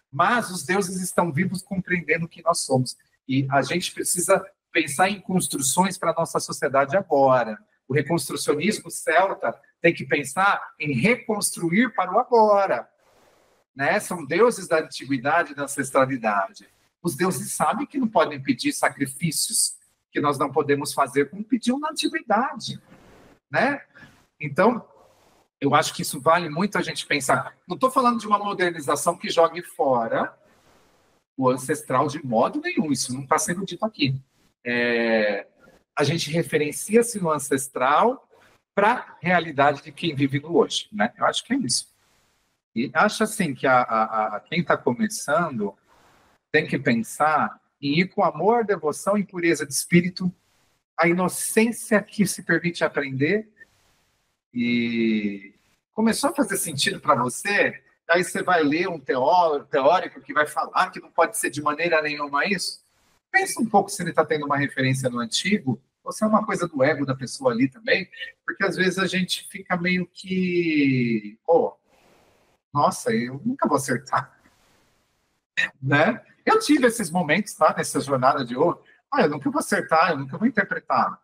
Mas os deuses estão vivos compreendendo o que nós somos. E a gente precisa pensar em construções para a nossa sociedade agora. O reconstrucionismo celta tem que pensar em reconstruir para o agora. Né? São deuses da antiguidade e da ancestralidade. Os deuses sabem que não podem pedir sacrifícios que nós não podemos fazer como pediam na antiguidade. Né? Então, eu acho que isso vale muito a gente pensar. Não estou falando de uma modernização que jogue fora o ancestral de modo nenhum. Isso não está sendo dito aqui. A gente referencia-se no ancestral para a realidade de quem vive no hoje. Né? Eu acho que é isso. E acho assim que quem está começando tem que pensar em ir com amor, devoção e pureza de espírito, a inocência que se permite aprender. E começou a fazer sentido para você, aí você vai ler um teórico que vai falar que não pode ser de maneira nenhuma isso. Pensa um pouco se ele está tendo uma referência no antigo, ou se é uma coisa do ego da pessoa ali também, porque às vezes a gente fica meio que... nossa, eu nunca vou acertar. Né? Eu tive esses momentos, tá? Nessa jornada de ouro. Eu nunca vou acertar, eu nunca vou interpretar.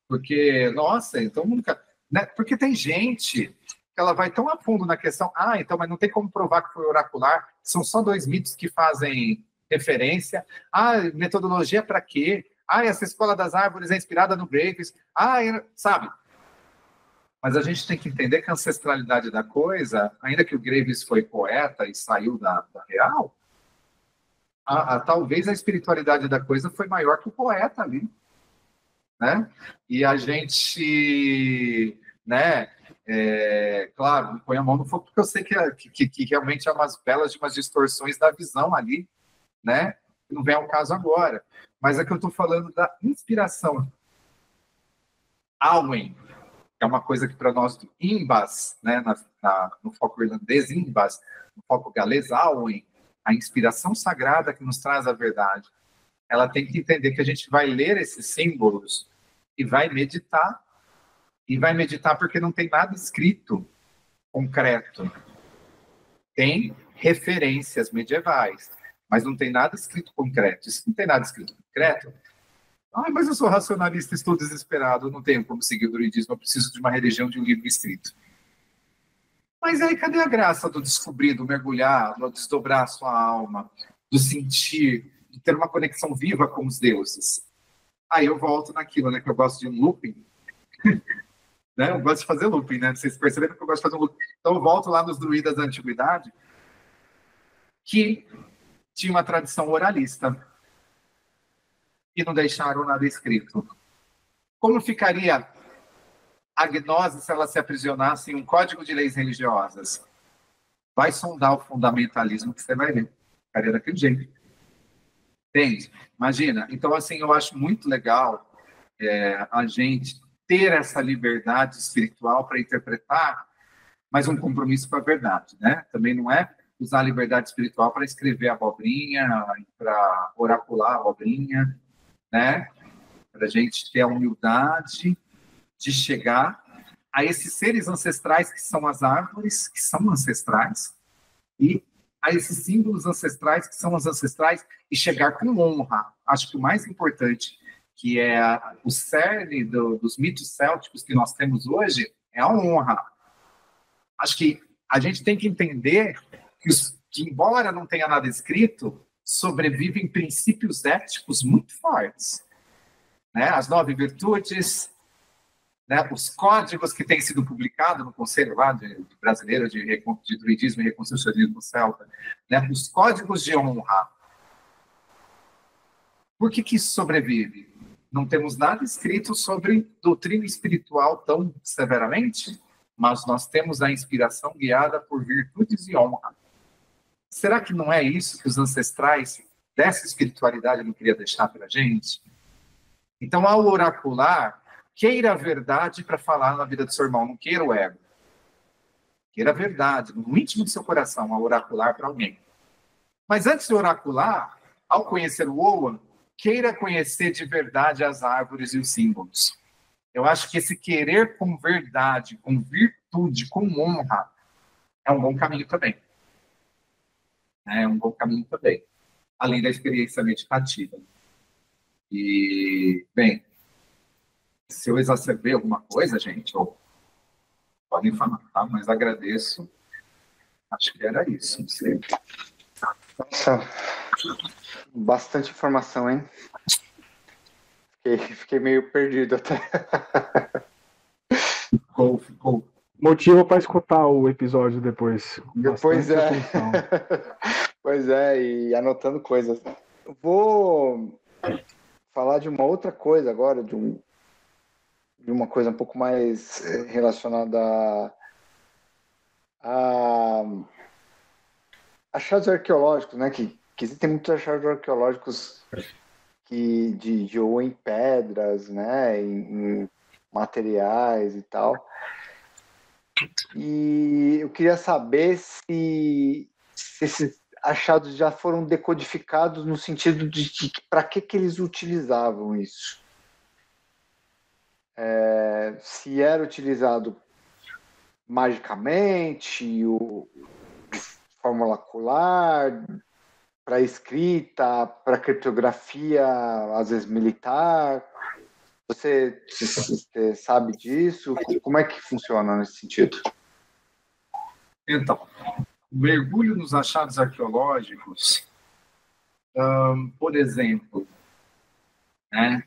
Porque, nossa, então nunca... Né? Porque tem gente... que ela vai tão a fundo na questão, então, mas não tem como provar que foi oracular, são só 2 mitos que fazem referência, metodologia para quê? Essa escola das árvores é inspirada no Graves, sabe? Mas a gente tem que entender que a ancestralidade da coisa, ainda que o Graves foi poeta e saiu da real, talvez a espiritualidade da coisa foi maior que o poeta ali, né? E a gente, né? Claro, não põe a mão no fogo porque eu sei que realmente há umas belas de umas distorções da visão ali, né? Não vem ao caso agora. Mas é que eu estou falando da inspiração. Awen, que é uma coisa que para nós do Imbas, né? No foco irlandês, Imbas, no foco galês, Awen, a inspiração sagrada que nos traz a verdade. Ela tem que entender que a gente vai ler esses símbolos e vai meditar. E vai meditar porque não tem nada escrito concreto. Tem referências medievais, mas não tem nada escrito concreto. Se não tem nada escrito concreto, mas eu sou racionalista, estou desesperado, não tenho como seguir o druidismo, eu preciso de uma religião, de um livro escrito. Mas aí cadê a graça do descobrir, do mergulhar, do desdobrar a sua alma, do sentir, de ter uma conexão viva com os deuses? Aí eu volto naquilo, né, que eu gosto de um looping. Né? Eu gosto de fazer looping, né? Vocês perceberam que eu gosto de fazer um looping. Então eu volto lá nos druidas da antiguidade, que tinha uma tradição oralista e não deixaram nada escrito. Como ficaria a gnose se ela se aprisionasse em um código de leis religiosas? Vai sondar o fundamentalismo que você vai ver. Ficaria daquele jeito. Entende? Imagina. Então, assim, eu acho muito legal a gente ter essa liberdade espiritual para interpretar, mas um compromisso com a verdade, né? Também não é usar a liberdade espiritual para escrever abobrinha, para oracular a abobrinha, né? Para a gente ter a humildade de chegar a esses seres ancestrais que são as árvores, que são ancestrais, e a esses símbolos ancestrais que são os ancestrais, e chegar com honra. Acho que o mais importante, que é o cerne dos mitos célticos que nós temos hoje, é a honra. Acho que a gente tem que entender que embora não tenha nada escrito, sobrevivem princípios éticos muito fortes. Né? As 9 virtudes, né? Os códigos que têm sido publicados no Conselho lá Brasileiro de Druidismo e Reconstrucionismo Celta, né? Os códigos de honra. Por que isso sobrevive? Não temos nada escrito sobre doutrina espiritual tão severamente, mas nós temos a inspiração guiada por virtudes e honra. Será que não é isso que os ancestrais dessa espiritualidade não queriam deixar para a gente? Então, ao oracular, queira a verdade para falar na vida do seu irmão, não queira o ego. Queira a verdade, no íntimo do seu coração, ao oracular para alguém. Mas antes de oracular, ao conhecer o Oan, queira conhecer de verdade as árvores e os símbolos. Eu acho que esse querer com verdade, com virtude, com honra, é um bom caminho também. É um bom caminho também. Além da experiência meditativa. E, bem, se eu exacerbei alguma coisa, gente, podem falar, tá? Mas agradeço. Acho que era isso. Não sei. Nossa, bastante informação, hein? Fiquei meio perdido até. Ficou. Motivo para escutar o episódio depois. Pois é. Pois é, e anotando coisas. Vou falar de uma outra coisa agora, de uma coisa um pouco mais relacionada a achados arqueológicos, né? Que existem muitos achados arqueológicos ou em pedras, né? Em materiais e tal. E eu queria saber se esses achados já foram decodificados no sentido de que para que eles utilizavam isso. Se era utilizado magicamente, de forma oracular, para escrita, para criptografia, às vezes militar. Você sabe disso? Como é que funciona nesse sentido? Então, mergulho nos achados arqueológicos, por exemplo, né,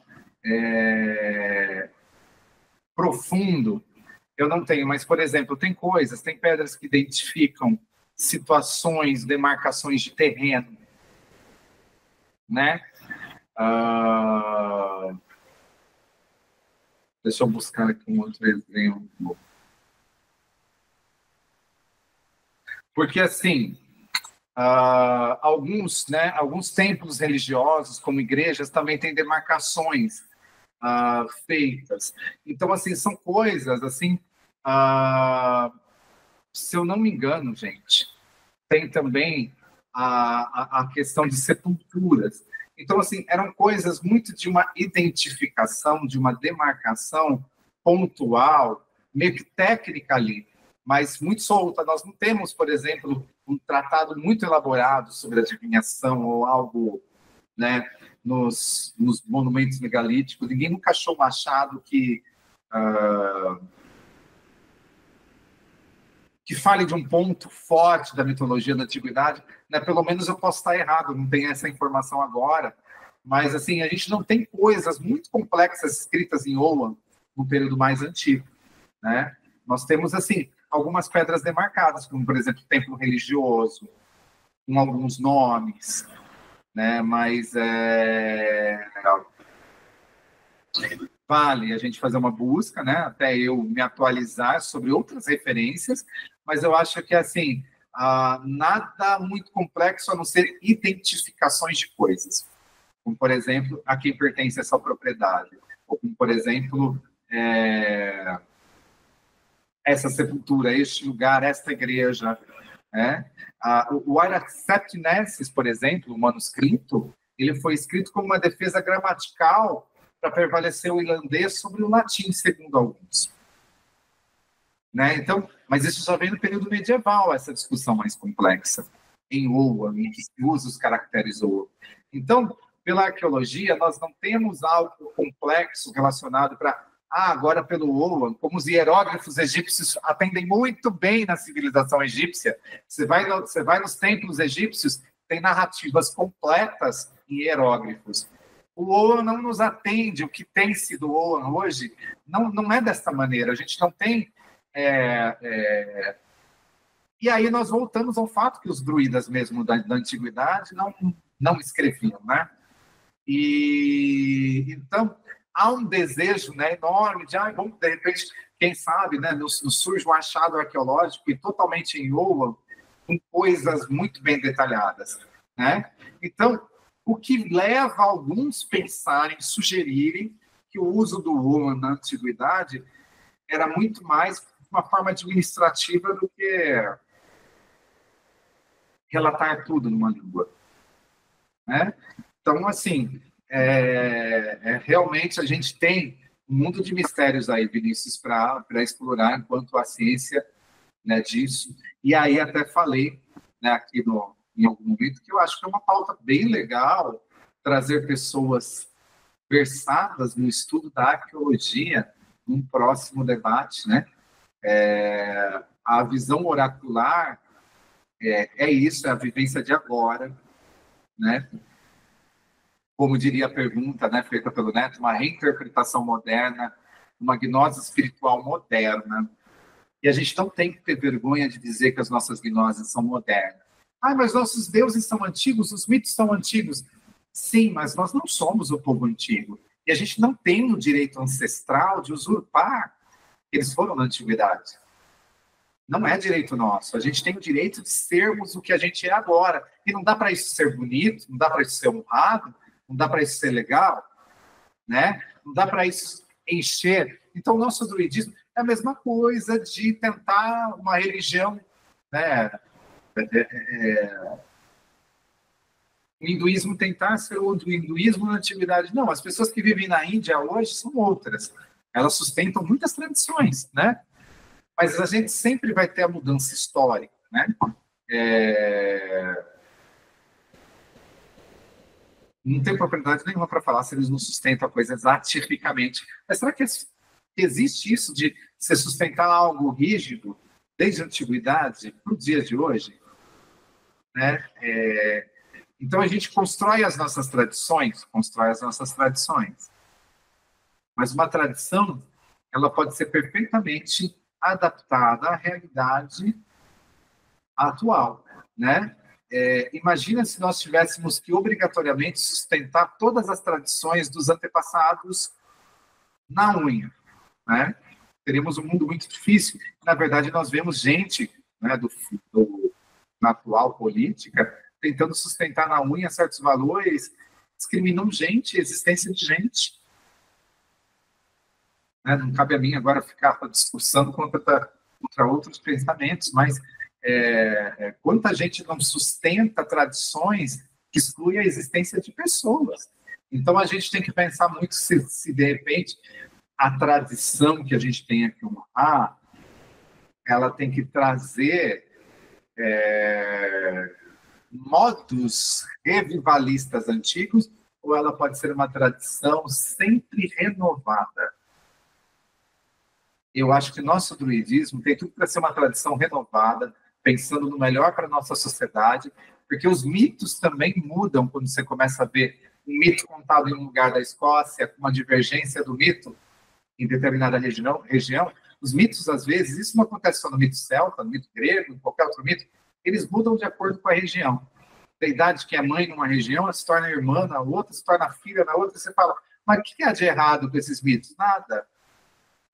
profundo, eu não tenho, mas, por exemplo, tem pedras que identificam situações, demarcações de terreno, né? Deixa eu buscar aqui um outro exemplo. Porque, assim, alguns templos religiosos, como igrejas, também têm demarcações feitas. Então, assim, são coisas, assim, se eu não me engano, gente, tem também a questão de sepulturas. Então, assim, eram coisas muito de uma identificação, de uma demarcação pontual, meio que técnica ali, mas muito solta. Nós não temos, por exemplo, um tratado muito elaborado sobre adivinhação ou algo, né, nos monumentos megalíticos. Ninguém nunca achou um achado que fale de um ponto forte da mitologia da antiguidade, né? Pelo menos eu posso estar errado, não tenho essa informação agora, mas assim, a gente não tem coisas muito complexas escritas em Oan no período mais antigo, né? Nós temos, assim, algumas pedras demarcadas, como, por exemplo, o templo religioso, com alguns nomes, né? Mas vale a gente fazer uma busca, né? Até eu me atualizar sobre outras referências, mas eu acho que, assim, nada muito complexo a não ser identificações de coisas. Como, por exemplo, a quem pertence essa propriedade. Ou como, por exemplo, essa sepultura, este lugar, esta igreja. Né? O Araxeptinesis, por exemplo, o manuscrito, ele foi escrito como uma defesa gramatical para prevalecer o irlandês sobre o latim, segundo alguns. Né? Então, mas isso já vem no período medieval, essa discussão mais complexa, em Oan, em que se usa os caracteres Oan. Então, pela arqueologia, nós não temos algo complexo relacionado para... agora pelo Oan, como os hieróglifos egípcios atendem muito bem na civilização egípcia, você vai nos templos egípcios, tem narrativas completas em hieróglifos. O Oan não nos atende, o que tem sido o Oan hoje, não é dessa maneira, a gente não tem... E aí nós voltamos ao fato que os druidas mesmo da antiguidade não escreviam, né? E então há um desejo, né, enorme de, vamos, de repente, quem sabe, né, nos surge um achado arqueológico e totalmente em Oan, com coisas muito bem detalhadas, né? Então, o que leva alguns a pensarem, sugerirem que o uso do Oan na antiguidade era muito mais uma forma administrativa do que relatar tudo numa língua, né? Então, assim, realmente a gente tem um mundo de mistérios aí, Vinícius, para explorar enquanto a ciência, né, disso. E aí até falei, né, aqui em algum momento que eu acho que é uma pauta bem legal trazer pessoas versadas no estudo da arqueologia num próximo debate, né? A visão oracular isso, é a vivência de agora, né? Como diria a pergunta, né, feita pelo Neto, uma reinterpretação moderna, uma gnose espiritual moderna. E a gente não tem que ter vergonha de dizer que as nossas gnoses são modernas. Mas nossos deuses são antigos, os mitos são antigos. Sim, mas nós não somos o povo antigo. E a gente não tem o direito ancestral de usurpar. Eles foram na antiguidade. Não é direito nosso. A gente tem o direito de sermos o que a gente é agora. E não dá para isso ser bonito, não dá para isso ser honrado, não dá para isso ser legal, né? Não dá para isso encher. Então, o nosso druidismo é a mesma coisa de tentar uma religião, né? O hinduísmo tentar ser o hinduísmo na antiguidade. Não, as pessoas que vivem na Índia hoje são outras. Elas sustentam muitas tradições, né? Mas a gente sempre vai ter a mudança histórica, né? Não tem propriedade nenhuma para falar se eles não sustentam a coisa exatificamente. Mas será que existe isso de se sustentar algo rígido desde a antiguidade para o dia de hoje, né? Então, a gente constrói as nossas tradições, mas uma tradição, ela pode ser perfeitamente adaptada à realidade atual, né? Imagina se nós tivéssemos que obrigatoriamente sustentar todas as tradições dos antepassados na unha, né? Teríamos um mundo muito difícil. Na verdade, nós vemos gente, né, na atual política tentando sustentar na unha certos valores, discriminam gente, existência de gente. Né? Não cabe a mim agora ficar discursando contra outros pensamentos, mas quanta gente não sustenta tradições que excluem a existência de pessoas. Então, a gente tem que pensar muito se de repente, a tradição que a gente tem que honrar, ela tem que trazer modos revivalistas antigos, ou ela pode ser uma tradição sempre renovada. Eu acho que nosso druidismo tem tudo para ser uma tradição renovada, pensando no melhor para a nossa sociedade, porque os mitos também mudam quando você começa a ver um mito contado em um lugar da Escócia, com uma divergência do mito em determinada região. Os mitos, às vezes, isso não acontece só no mito celta, no mito grego, em qualquer outro mito, eles mudam de acordo com a região. Da idade que é mãe numa região, ela se torna irmã na outra, se torna filha na outra, você fala, mas o que há de errado com esses mitos? Nada.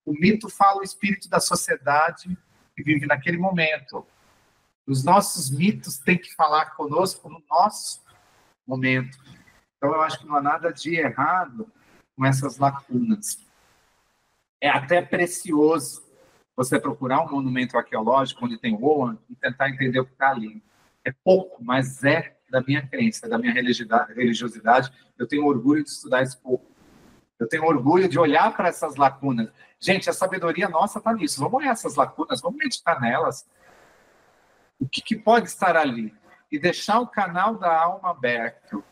O mito fala o espírito da sociedade que vive naquele momento. Os nossos mitos têm que falar conosco no nosso momento. Então, eu acho que não há nada de errado com essas lacunas. É até precioso você procurar um monumento arqueológico onde tem Oan e tentar entender o que está ali. É pouco, mas é da minha crença, da minha religiosidade. Eu tenho orgulho de estudar esse pouco. Eu tenho orgulho de olhar para essas lacunas. Gente, a sabedoria nossa está nisso. Vamos olhar essas lacunas, vamos meditar nelas. O que pode estar ali? E deixar o canal da alma aberto.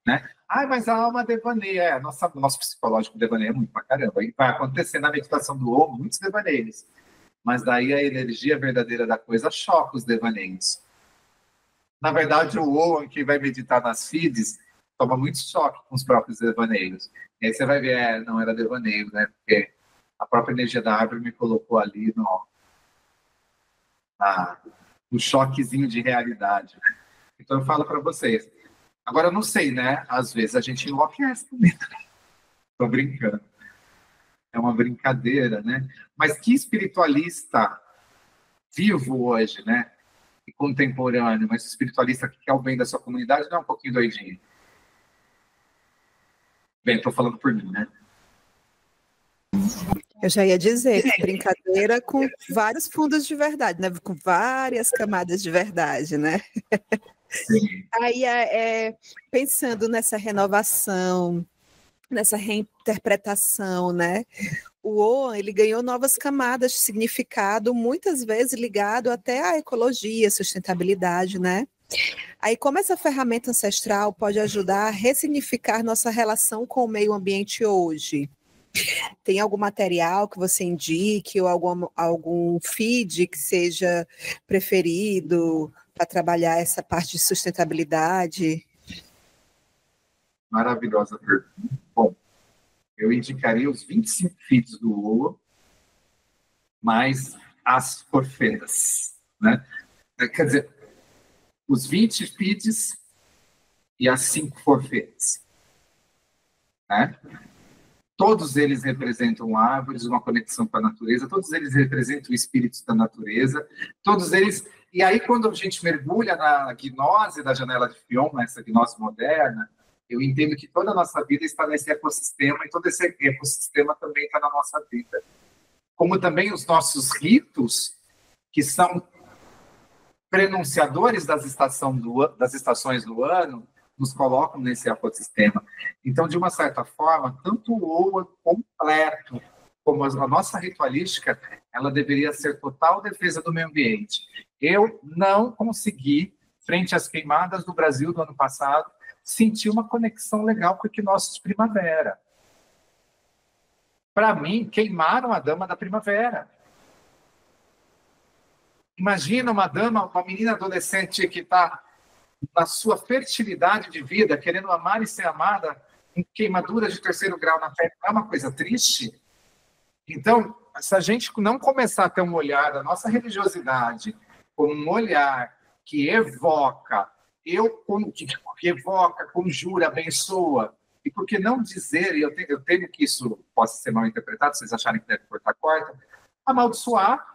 Né? Mas a alma devaneia. Nosso psicológico devaneia muito pra caramba. E vai acontecer na meditação do Om muitos devaneios. Mas daí a energia verdadeira da coisa choca os devaneios. Na verdade, o Om que vai meditar nas feeds toma muito choque com os próprios devaneios. E aí você vai ver, não era devaneio, né? Porque a própria energia da árvore me colocou ali no choquezinho de realidade. Então eu falo para vocês. Agora, eu não sei, né? Às vezes a gente enlouquece também. Estou brincando. É uma brincadeira, né? Mas que espiritualista vivo hoje, né? E contemporâneo, mas espiritualista que quer o bem da sua comunidade não é um pouquinho doidinho. Bem, estou falando por mim, né? Eu já ia dizer, brincadeira com vários fundos de verdade, né? Com várias camadas de verdade, né? Sim. Aí, pensando nessa renovação, nessa reinterpretação, né? O Oan, ele ganhou novas camadas de significado, muitas vezes ligado até à ecologia, sustentabilidade, né? Aí, como essa ferramenta ancestral pode ajudar a ressignificar nossa relação com o meio ambiente hoje? Tem algum material que você indique ou algum feed que seja preferido para trabalhar essa parte de sustentabilidade? Maravilhosa pergunta. Bom, eu indicaria os 25 feeds do Oa, mais as forfetas, né? Quer dizer, os 20 feeds e as 5 forfetas, né? Todos eles representam árvores, uma conexão com a natureza, todos eles representam espíritos da natureza, todos eles... E aí, quando a gente mergulha na gnose da janela de Fion, essa gnose moderna, eu entendo que toda a nossa vida está nesse ecossistema, e todo esse ecossistema também está na nossa vida. Como também os nossos ritos, que são prenunciadores das estações do ano, nos colocam nesse ecossistema. Então, de uma certa forma, tanto o Oa completo, como a nossa ritualística, ela deveria ser total defesa do meio ambiente. Eu não consegui, frente às queimadas do Brasil do ano passado, sentir uma conexão legal com o equinócio de primavera. Para mim, queimaram a dama da primavera. Imagina uma dama, uma menina adolescente que está na sua fertilidade de vida, querendo amar e ser amada, com queimaduras de 3º grau na pele. É uma coisa triste. Então, se a gente não começar a ter um olhar da nossa religiosidade como um olhar que evoca, que evoca, conjura, abençoa, e por que não dizer, e eu temo que isso possa ser mal interpretado, se vocês acharem que deve cortar, corta, amaldiçoar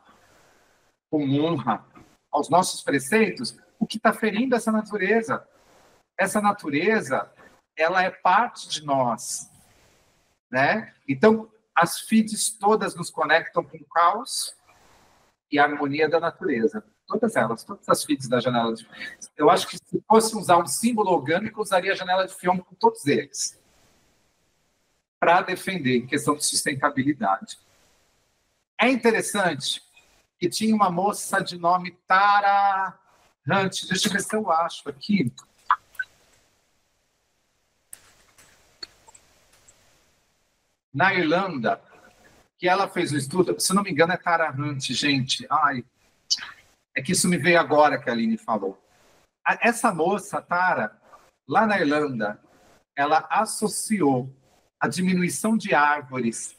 com honra aos nossos preceitos, o que está ferindo essa natureza. Essa natureza, ela é parte de nós, né? Então, as feeds todas nos conectam com o caos e a harmonia da natureza. Todas elas, todas as feeds da janela de... Eu acho que se fosse usar um símbolo orgânico, eu usaria a janela de Fion com todos eles, para defender em questão de sustentabilidade. É interessante que tinha uma moça de nome Tara Hunt, deixa eu ver se eu acho aqui. Na Irlanda, que ela fez o estudo, se não me engano é Tara Hunt, gente. Ai, é que isso me veio agora que a Aline falou. Essa moça, Tara, lá na Irlanda, ela associou a diminuição de árvores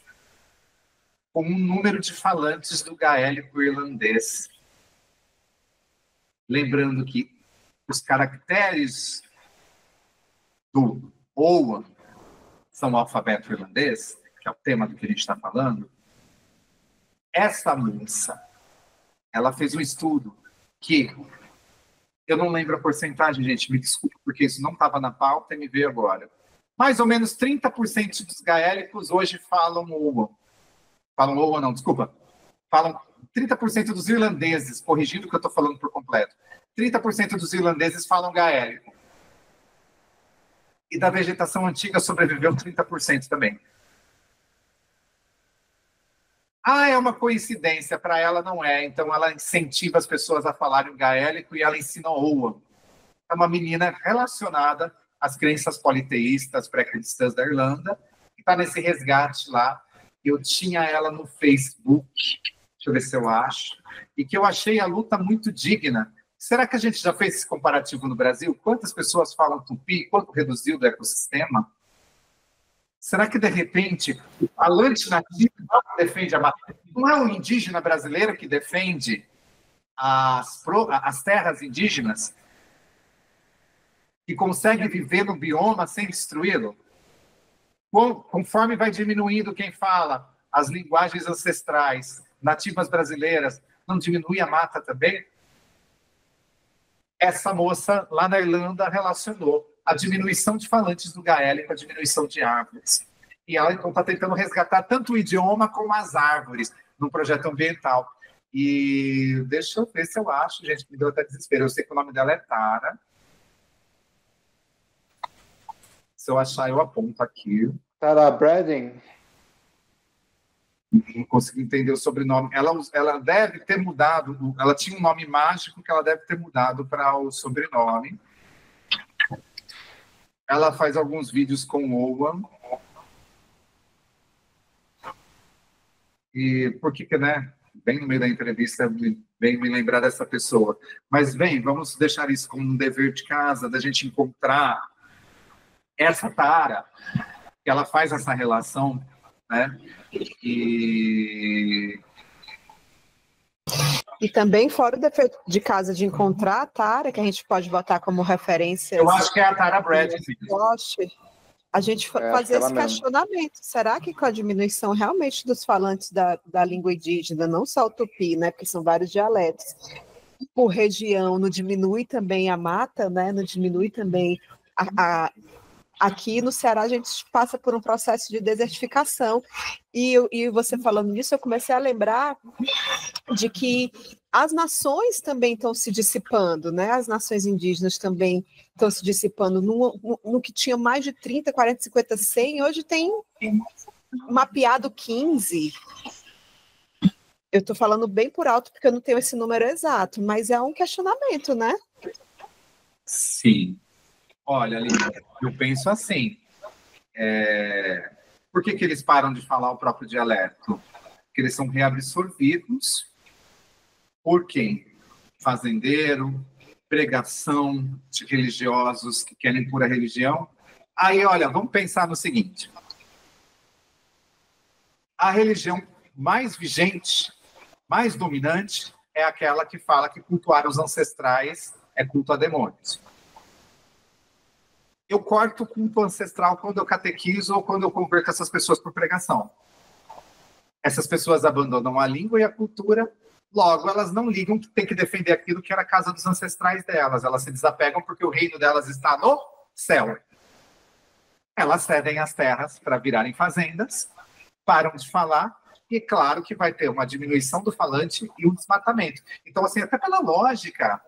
com um número de falantes do gaélico irlandês. Lembrando que os caracteres do Owen são o alfabeto irlandês, que é o tema do que a gente está falando. Essa moça, ela fez um estudo que, eu não lembro a porcentagem, gente, me desculpe, porque isso não estava na pauta e me veio agora. Mais ou menos 30% dos gaélicos hoje falam Owen. Falam Owen, não, desculpa. Falam 30% dos irlandeses, corrigindo o que eu estou falando por completo. 30% dos irlandeses falam gaélico. E da vegetação antiga sobreviveu 30% também. Ah, é uma coincidência, para ela não é. Então ela incentiva as pessoas a falarem gaélico e ela ensina Owen. É uma menina relacionada às crenças politeístas pré-cristãs da Irlanda, que está nesse resgate lá. Eu tinha ela no Facebook, deixa eu ver se eu acho, e que eu achei a luta muito digna. Será que a gente já fez esse comparativo no Brasil? Quantas pessoas falam tupi? Quanto reduziu do ecossistema? Será que, de repente, o falante nativo não defende a mata? Não é um indígena brasileiro que defende as terras indígenas? Que consegue viver no bioma sem destruí-lo? Conforme vai diminuindo quem fala as linguagens ancestrais, nativas brasileiras, não diminui a mata também? Essa moça lá na Irlanda relacionou a diminuição de falantes do gaélico, a diminuição de árvores. E ela, então, está tentando resgatar tanto o idioma como as árvores num projeto ambiental. E deixa eu ver se eu acho, gente, me deu até desespero. Eu sei que o nome dela é Tara. Se eu achar, eu aponto aqui. Tara Brading. Não consigo entender o sobrenome. Ela deve ter mudado. Ela tinha um nome mágico que ela deve ter mudado para o sobrenome. Ela faz alguns vídeos com o Owen. E por que, né? Bem no meio da entrevista, vem me lembrar dessa pessoa. Mas, vamos deixar isso como um dever de casa, da gente encontrar essa Tara, que ela faz essa relação, né? E também, fora o defeito de casa de encontrar a Tara, que a gente pode botar como referência. Eu acho que é a Tara Brading. A gente fazer esse questionamento. Será que com a diminuição realmente dos falantes da língua indígena, não só o tupi, né? Porque são vários dialetos, por região, não diminui também a mata, né? Não diminui também Aqui no Ceará a gente passa por um processo de desertificação e você falando nisso, eu comecei a lembrar de que as nações também estão se dissipando, né? As nações indígenas também estão se dissipando. No que tinha mais de 30, 40, 50, 100, hoje tem mapeado 15. Eu estou falando bem por alto porque eu não tenho esse número exato, mas é um questionamento, né? Sim. Olha, Aline, eu penso assim, por que eles param de falar o próprio dialeto? Porque eles são reabsorvidos por quem? fazendeiro, pregação de religiosos que querem pura religião. Aí, olha, vamos pensar no seguinte. A religião mais vigente, mais dominante, é aquela que fala que cultuar os ancestrais é culto a demônios. Eu corto o culto ancestral quando eu catequizo ou quando eu converto essas pessoas por pregação. Essas pessoas abandonam a língua e a cultura, logo elas não ligam que tem que defender aquilo que era a casa dos ancestrais delas. Elas se desapegam porque o reino delas está no céu. Elas cedem as terras para virarem fazendas, param de falar, e claro que vai ter uma diminuição do falante e um desmatamento. Então, assim, até pela lógica,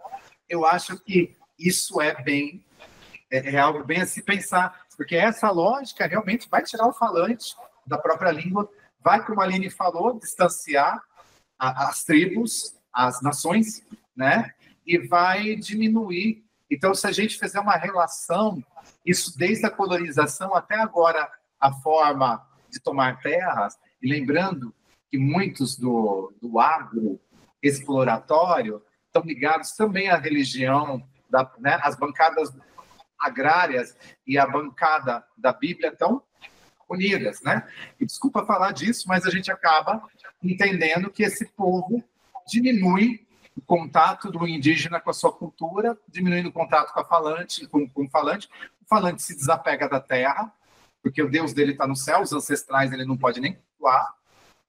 eu acho que isso é algo bem a se pensar, porque essa lógica realmente vai tirar o falante da própria língua, vai, como a Aline falou, distanciar as tribos, as nações, né? E vai diminuir. Então, se a gente fizer uma relação, isso desde a colonização até agora, a forma de tomar terras, e lembrando que muitos do agro exploratório estão ligados também à religião, né? As bancadas agrárias e a bancada da Bíblia estão unidas, né? E desculpa falar disso, mas a gente acaba entendendo que esse povo diminui o contato do indígena com a sua cultura, diminuindo o contato com o falante. O falante se desapega da terra, porque o Deus dele está no céu, os ancestrais ele não pode nem cultuar,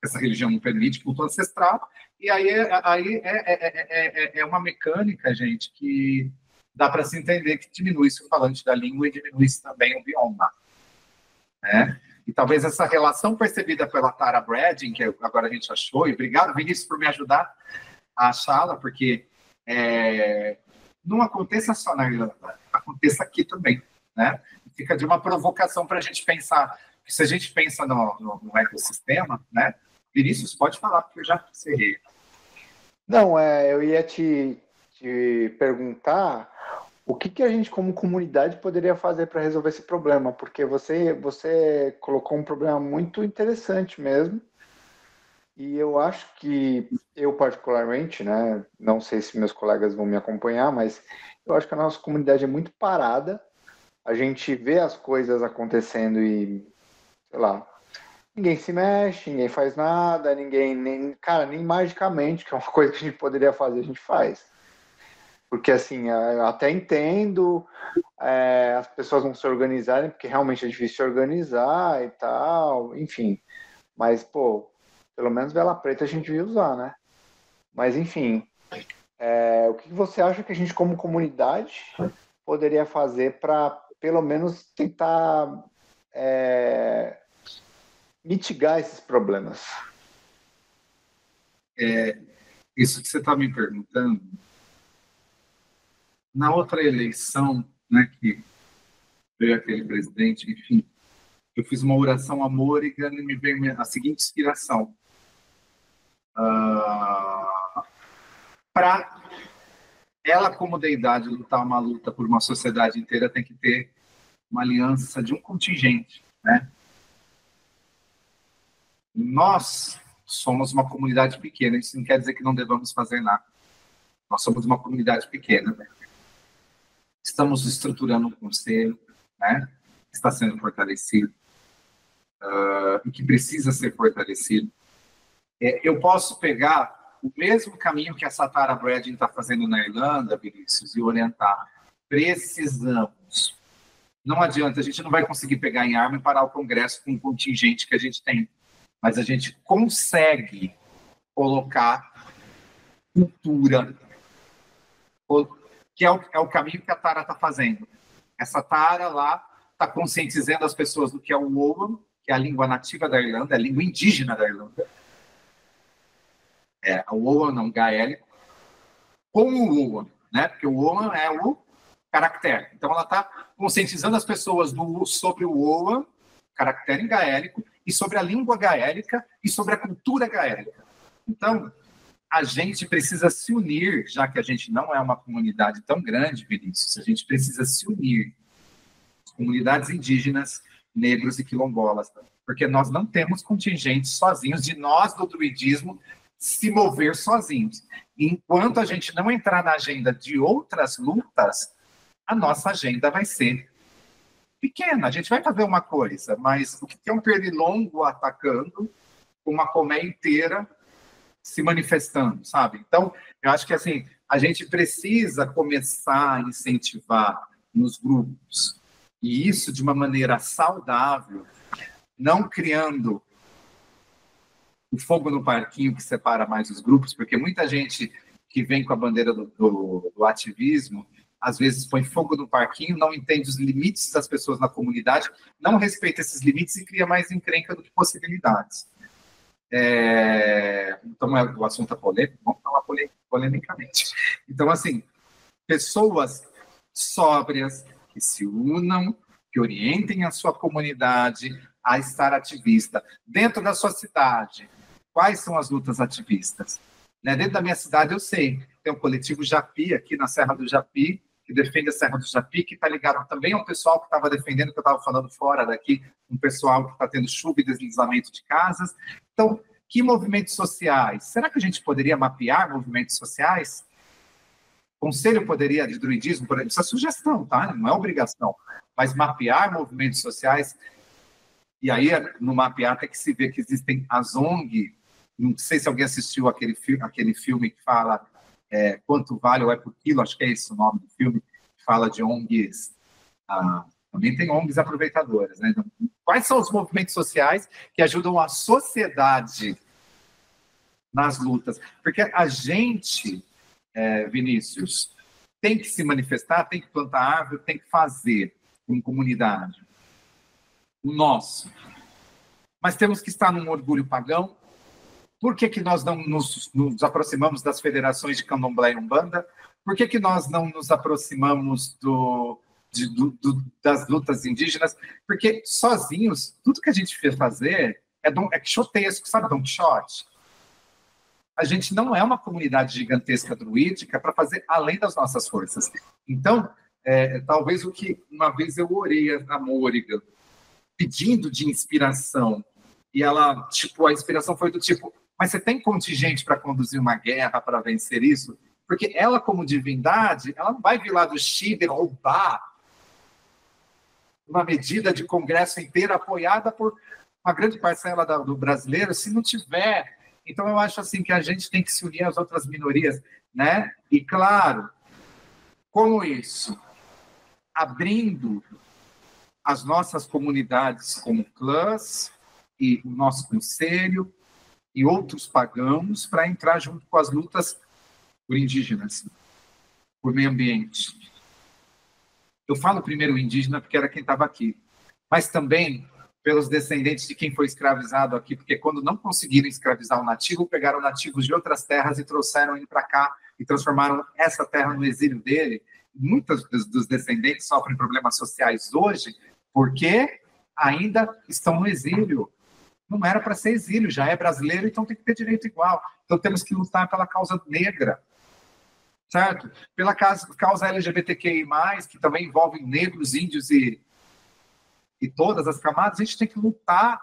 essa religião não permite culto ancestral, e aí é uma mecânica, gente, que dá para se entender que diminui-se o falante da língua e diminui-se também o bioma, né? E talvez essa relação percebida pela Tara Bradin, que agora a gente achou, e obrigado, Vinícius, por me ajudar a achá-la, porque não aconteça só na Irlanda, aconteça aqui também, né? Fica de uma provocação para a gente pensar, que se a gente pensa no ecossistema, né? Vinícius, pode falar, porque eu já encerrei. Não, eu ia te perguntar o que a gente, como comunidade, poderia fazer para resolver esse problema, porque você colocou um problema muito interessante mesmo, e eu acho que eu, particularmente, né, não sei se meus colegas vão me acompanhar, mas eu acho que a nossa comunidade é muito parada, a gente vê as coisas acontecendo e, sei lá, ninguém se mexe, ninguém faz nada, nem magicamente, que é uma coisa que a gente poderia fazer, a gente faz. Porque, assim, eu até entendo as pessoas não se organizarem, porque realmente é difícil se organizar e tal, enfim. Mas, pô, pelo menos vela preta a gente devia usar, né? Mas, enfim, o que você acha que a gente, como comunidade, poderia fazer para, pelo menos, tentar mitigar esses problemas? Isso que você está me perguntando, na outra eleição, né, que veio aquele presidente, enfim, eu fiz uma oração a Morrigan e me veio a seguinte inspiração. Para ela, como deidade, lutar uma luta por uma sociedade inteira, tem que ter uma aliança de um contingente, né? Nós somos uma comunidade pequena, isso não quer dizer que não devamos fazer nada. Nós somos uma comunidade pequena, né? Estamos estruturando um conselho, né? Está sendo fortalecido, e que precisa ser fortalecido. Eu posso pegar o mesmo caminho que a Tara Bradin está fazendo na Irlanda, Vinícius, e orientar. Precisamos. Não adianta, a gente não vai conseguir pegar em arma e parar o Congresso com o contingente que a gente tem. Mas a gente consegue colocar cultura, que é o caminho que a Tara está fazendo. Essa Tara lá está conscientizando as pessoas do que é o Owen, que é a língua nativa da Irlanda, a língua indígena da Irlanda. O Owen não gaélico, com o Owen, né? Porque o Owen é o caractere. Então ela está conscientizando as pessoas sobre o Owen, caractere em gaélico, e sobre a língua gaélica e sobre a cultura gaélica. Então, a gente precisa se unir, já que a gente não é uma comunidade tão grande, Vinícius, a gente precisa se unir. As comunidades indígenas, negros e quilombolas, porque nós não temos contingentes sozinhos de nós do druidismo se mover sozinhos. Enquanto a gente não entrar na agenda de outras lutas, a nossa agenda vai ser pequena. A gente vai fazer uma coisa, mas o que é um pernilongo atacando, uma colmeia inteira se manifestando, sabe? Então, eu acho que assim, a gente precisa começar a incentivar nos grupos, e isso de uma maneira saudável, não criando o fogo no parquinho que separa mais os grupos, porque muita gente que vem com a bandeira do ativismo, às vezes põe fogo no parquinho, não entende os limites das pessoas na comunidade, não respeita esses limites e cria mais encrenca do que possibilidades. Então, o assunto é polêmico, vamos falar polemicamente. Então, assim, pessoas sóbrias que se unam, que orientem a sua comunidade a estar ativista. Dentro da sua cidade, quais são as lutas ativistas? Dentro da minha cidade, eu sei, tem um coletivo Japi, aqui na Serra do Japi, que defende a Serra do Japi, que está ligado também ao pessoal que estava defendendo, que eu estava falando fora daqui, um pessoal que está tendo chuva e deslizamento de casas. Então, que movimentos sociais? Será que a gente poderia mapear movimentos sociais? O Conselho poderia, de druidismo, por exemplo, isso é sugestão, tá? Não é obrigação, mas mapear movimentos sociais. E aí, no mapear, tem que se ver que existem as ONG, não sei se alguém assistiu aquele filme que fala Quanto Vale ou É por Quilo, acho que é esse o nome do filme, que fala de ONGs. Também tem ONGs aproveitadoras, né? Então, quais são os movimentos sociais que ajudam a sociedade nas lutas? Porque a gente, Vinícius, tem que se manifestar, tem que plantar árvore, tem que fazer como comunidade. O nosso. Mas temos que estar num orgulho pagão. Por que nós não nos aproximamos das federações de Candomblé e Umbanda? Por que nós não nos aproximamos das lutas indígenas? Porque sozinhos, tudo que a gente fez fazer é quixotesco, sabe Don Quixote? A gente não é uma comunidade gigantesca druídica para fazer além das nossas forças. Então, talvez o que uma vez eu orei a Môriga, pedindo de inspiração, e ela, a inspiração foi do tipo, mas você tem contingente para conduzir uma guerra, para vencer isso? Porque ela, como divindade, ela não vai vir lá do Chile roubar uma medida de congresso inteira apoiada por uma grande parcela do brasileiro, se não tiver. Então, eu acho assim que a gente tem que se unir às outras minorias, né? E, claro, como isso? Abrindo as nossas comunidades como clãs e o nosso conselho e outros pagãos para entrar junto com as lutas por indígenas, por meio ambiente. Eu falo primeiro indígena porque era quem estava aqui, mas também pelos descendentes de quem foi escravizado aqui, porque quando não conseguiram escravizar o nativo, pegaram nativos de outras terras e trouxeram ele para cá e transformaram essa terra no exílio dele. Muitos dos descendentes sofrem problemas sociais hoje porque ainda estão no exílio. Não era para ser exílio, já é brasileiro, então tem que ter direito igual. Então temos que lutar pela causa negra, certo? Pela causa LGBTQI+, que também envolve negros, índios e todas as camadas. A gente tem que lutar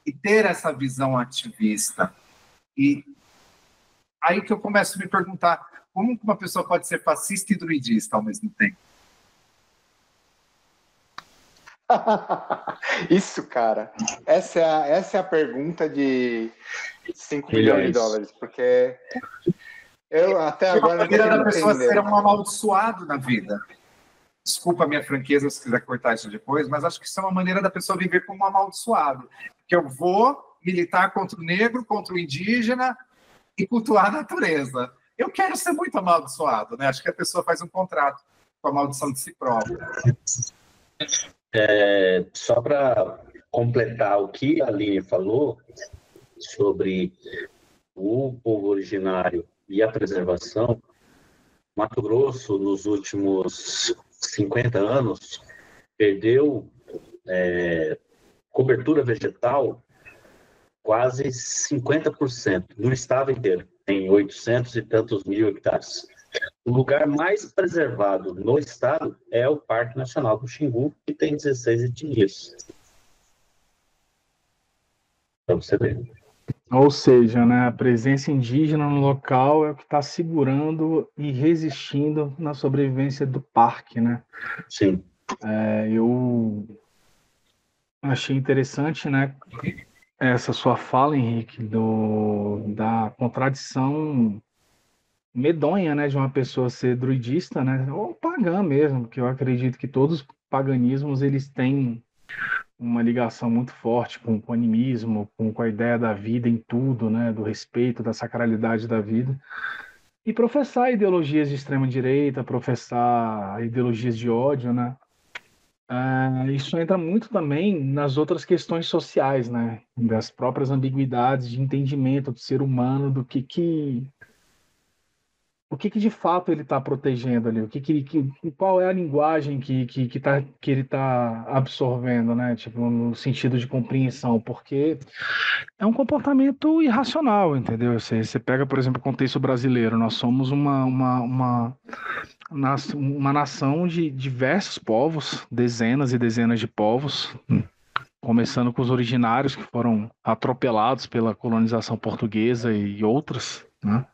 e ter essa visão ativista. E aí que eu começo a me perguntar, como uma pessoa pode ser fascista e druidista ao mesmo tempo? Isso, cara. Essa é a pergunta de 5 milhões de dólares, porque eu até agora não maneira da consigo pessoa entender. ser um amaldiçoado na vida. Desculpa a minha franqueza se quiser cortar isso depois, mas acho que isso é uma maneira da pessoa viver como um amaldiçoado. Que eu vou militar contra o negro, contra o indígena e cultuar a natureza. Eu quero ser muito amaldiçoado, né? Acho que a pessoa faz um contrato com a maldição de si própria. Só para completar o que a Aline falou sobre o povo originário e a preservação, Mato Grosso, nos últimos 50 anos, perdeu cobertura vegetal quase 50% no estado inteiro, em 800 e tantos mil hectares. O lugar mais preservado no estado é o Parque Nacional do Xingu, que tem 16 etnias. Para você ver. Ou seja, né, a presença indígena no local é o que está segurando e resistindo na sobrevivência do parque, né? Sim. Eu achei interessante, né, essa sua fala, Henrique, da contradição medonha, né, de uma pessoa ser druidista, né, ou pagã mesmo, porque eu acredito que todos os paganismos eles têm uma ligação muito forte com o animismo, com a ideia da vida em tudo, né, do respeito, da sacralidade da vida. E professar ideologias de extrema direita, professar ideologias de ódio, né? Isso entra muito também nas outras questões sociais, né? Das próprias ambiguidades de entendimento do ser humano, o que de fato ele está protegendo ali, qual é a linguagem que ele está absorvendo, né? Tipo, no sentido de compreensão, porque é um comportamento irracional, entendeu? Você pega, por exemplo, o contexto brasileiro, nós somos uma nação de diversos povos, dezenas e dezenas de povos, começando com os originários que foram atropelados pela colonização portuguesa e outras, né?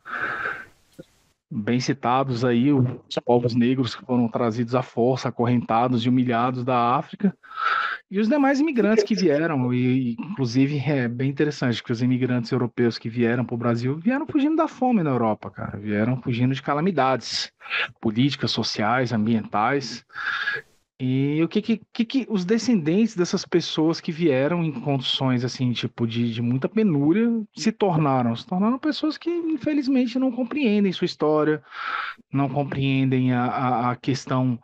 Bem citados aí os povos negros que foram trazidos à força, acorrentados e humilhados da África, e os demais imigrantes que vieram, e inclusive é bem interessante que os imigrantes europeus que vieram para o Brasil vieram fugindo da fome na Europa, cara, vieram fugindo de calamidades políticas, sociais, ambientais. E o que os descendentes dessas pessoas que vieram em condições assim, tipo, de muita penúria, se tornaram? Se tornaram pessoas que, infelizmente, não compreendem sua história, não compreendem a questão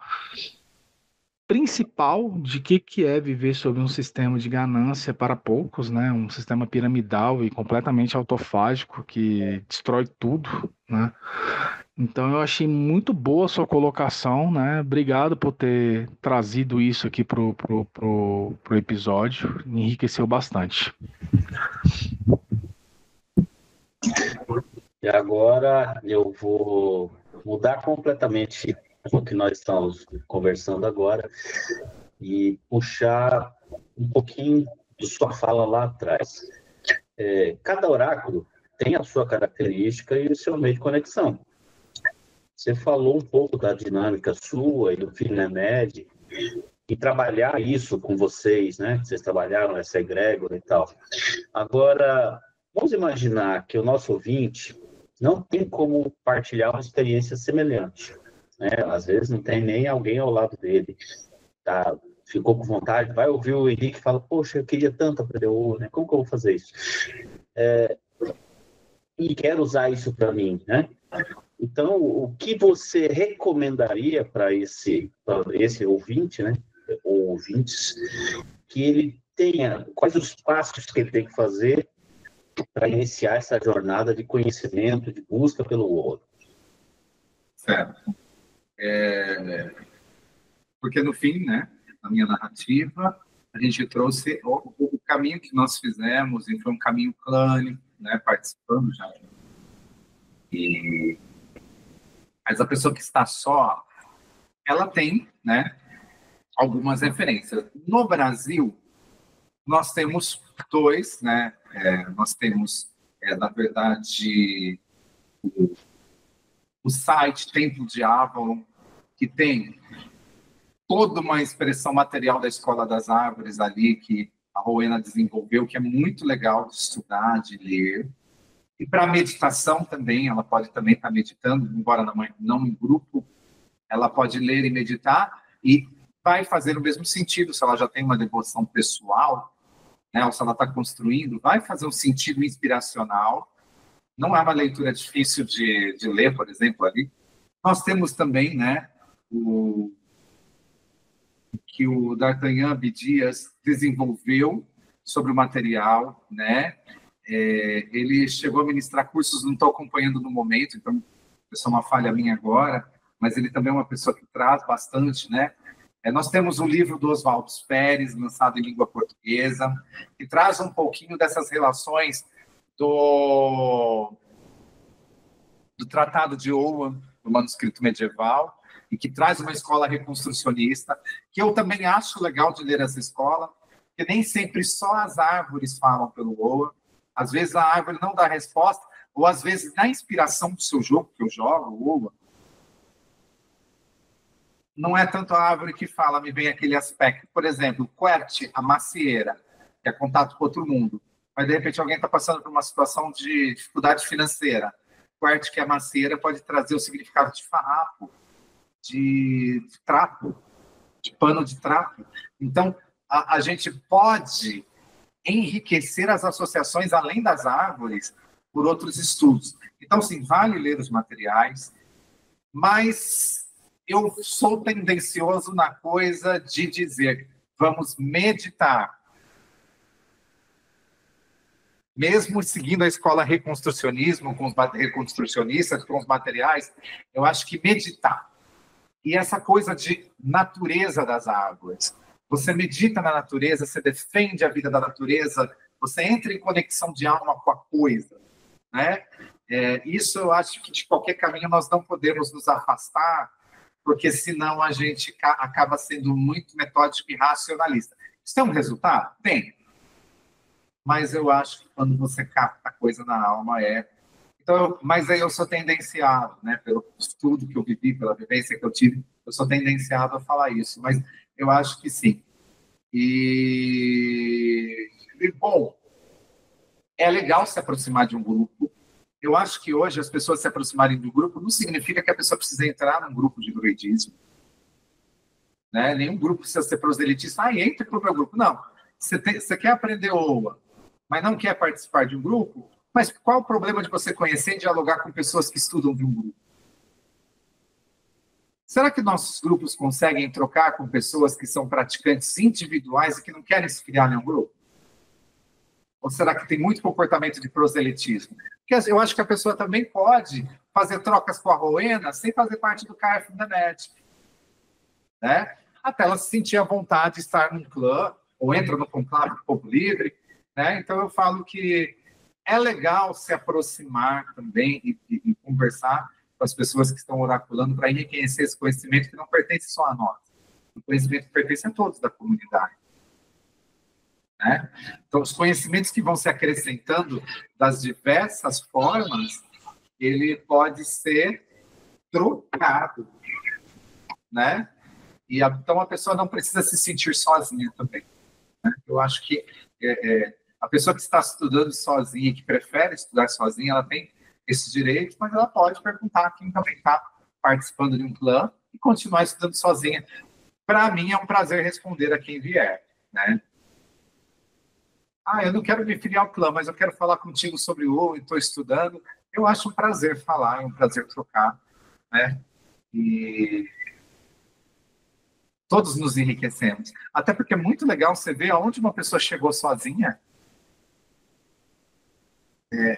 principal de que é viver sob um sistema de ganância para poucos, né? Um sistema piramidal e completamente autofágico que destrói tudo, né? Então eu achei muito boa a sua colocação, né? Obrigado por ter trazido isso aqui pro episódio. Enriqueceu bastante. E agora eu vou mudar completamente o que nós estamos conversando agora e puxar um pouquinho de sua fala lá atrás. Cada oráculo tem a sua característica e o seu meio de conexão. Você falou um pouco da dinâmica sua e do Finemed e trabalhar isso com vocês, né? Vocês trabalharam essa egrégora e tal. Agora, vamos imaginar que o nosso ouvinte não tem como partilhar uma experiência semelhante, né? Às vezes não tem nem alguém ao lado dele, tá? Ficou com vontade, vai ouvir o Henrique e fala, poxa, eu queria tanto aprender o, né? Como que eu vou fazer isso? E quero usar isso para mim, né? Então, o que você recomendaria para esse ouvinte, né? Ou ouvintes, que ele tenha, quais os passos que ele tem que fazer para iniciar essa jornada de conhecimento, de busca pelo ouro? Certo. Porque no fim, né, na minha narrativa, a gente trouxe o caminho que nós fizemos, e foi um caminho clânico, né, participando já. Mas a pessoa que está só, ela tem, né, algumas referências. No Brasil, nós temos dois, né? Nós temos, na verdade, o site Templo de Avalon, que tem toda uma expressão material da Escola das Árvores ali, que a Rowena desenvolveu, que é muito legal de estudar, de ler. E para meditação também, ela pode também estar meditando, embora não em grupo, ela pode ler e meditar, e vai fazer o mesmo sentido, se ela já tem uma devoção pessoal, né, ou se ela está construindo, vai fazer um sentido inspiracional. Não é uma leitura difícil de ler, por exemplo, ali. Nós temos também, né, que o D'Artagnan Abdias desenvolveu sobre o material, né? Ele chegou a ministrar cursos, não estou acompanhando no momento, então isso é uma falha minha agora, mas ele também é uma pessoa que traz bastante, né? Nós temos um livro do Oswaldo Pérez, lançado em língua portuguesa, que traz um pouquinho dessas relações do Tratado de Owen, do manuscrito medieval, e que traz uma escola reconstrucionista, que eu também acho legal de ler essa escola, porque nem sempre só as árvores falam pelo Owen, Às vezes a árvore não dá resposta, ou às vezes na inspiração do seu jogo, que eu jogo, ou não é tanto a árvore que fala, me vem aquele aspecto. Por exemplo, quert, a macieira, que é contato com outro mundo. Mas, de repente, alguém está passando por uma situação de dificuldade financeira. Quert, que é a macieira, pode trazer o significado de farrapo, de trapo, de pano de trapo. Então, a gente pode enriquecer as associações, além das árvores, por outros estudos. Então, sim, vale ler os materiais, mas eu sou tendencioso na coisa de dizer, vamos meditar. Mesmo seguindo a escola reconstrucionismo, com os reconstrucionistas, com os materiais, eu acho que meditar. E essa coisa de natureza das árvores. Você medita na natureza, você defende a vida da natureza, você entra em conexão de alma com a coisa, né? Isso eu acho que de qualquer caminho nós não podemos nos afastar, porque senão a gente acaba sendo muito metódico e racionalista. Isso tem um resultado? Tem. Mas eu acho que quando você capta a coisa na alma Então, mas aí eu sou tendenciado, né, pelo estudo que eu vivi, pela vivência que eu tive, eu sou tendenciado a falar isso, mas eu acho que sim. E bom, é legal se aproximar de um grupo. Eu acho que hoje as pessoas se aproximarem do grupo não significa que a pessoa precisa entrar num grupo de druidismo. Né? Nenhum grupo precisa ser proselitista. Entre para o meu grupo. Não. Você quer aprender OA, mas não quer participar de um grupo? Mas qual o problema de você conhecer e dialogar com pessoas que estudam de um grupo? Será que nossos grupos conseguem trocar com pessoas que são praticantes individuais e que não querem se filiar em um grupo? Ou será que tem muito comportamento de proselitismo? Porque eu acho que a pessoa também pode fazer trocas com a Rowena sem fazer parte do KF da NET. Né? Até ela se sentir à vontade de estar num clã, ou entra no conclave do Povo Livre. Né? Então eu falo que é legal se aproximar também e conversar com as pessoas que estão oraculando para enriquecer esse conhecimento que não pertence só a nós. O conhecimento pertence a todos da comunidade. Né? Então, os conhecimentos que vão se acrescentando das diversas formas, ele pode ser trocado. Né? E então a pessoa não precisa se sentir sozinha também. Né? Eu acho que a pessoa que está estudando sozinha, que prefere estudar sozinha, ela tem esses direitos, mas ela pode perguntar a quem também está participando de um clã e continuar estudando sozinha. Para mim, é um prazer responder a quem vier. Né? Eu não quero me filiar ao clã, mas eu quero falar contigo sobre o e estou estudando. Eu acho um prazer falar, é um prazer trocar. Né? E todos nos enriquecemos. Até porque é muito legal você ver aonde uma pessoa chegou sozinha.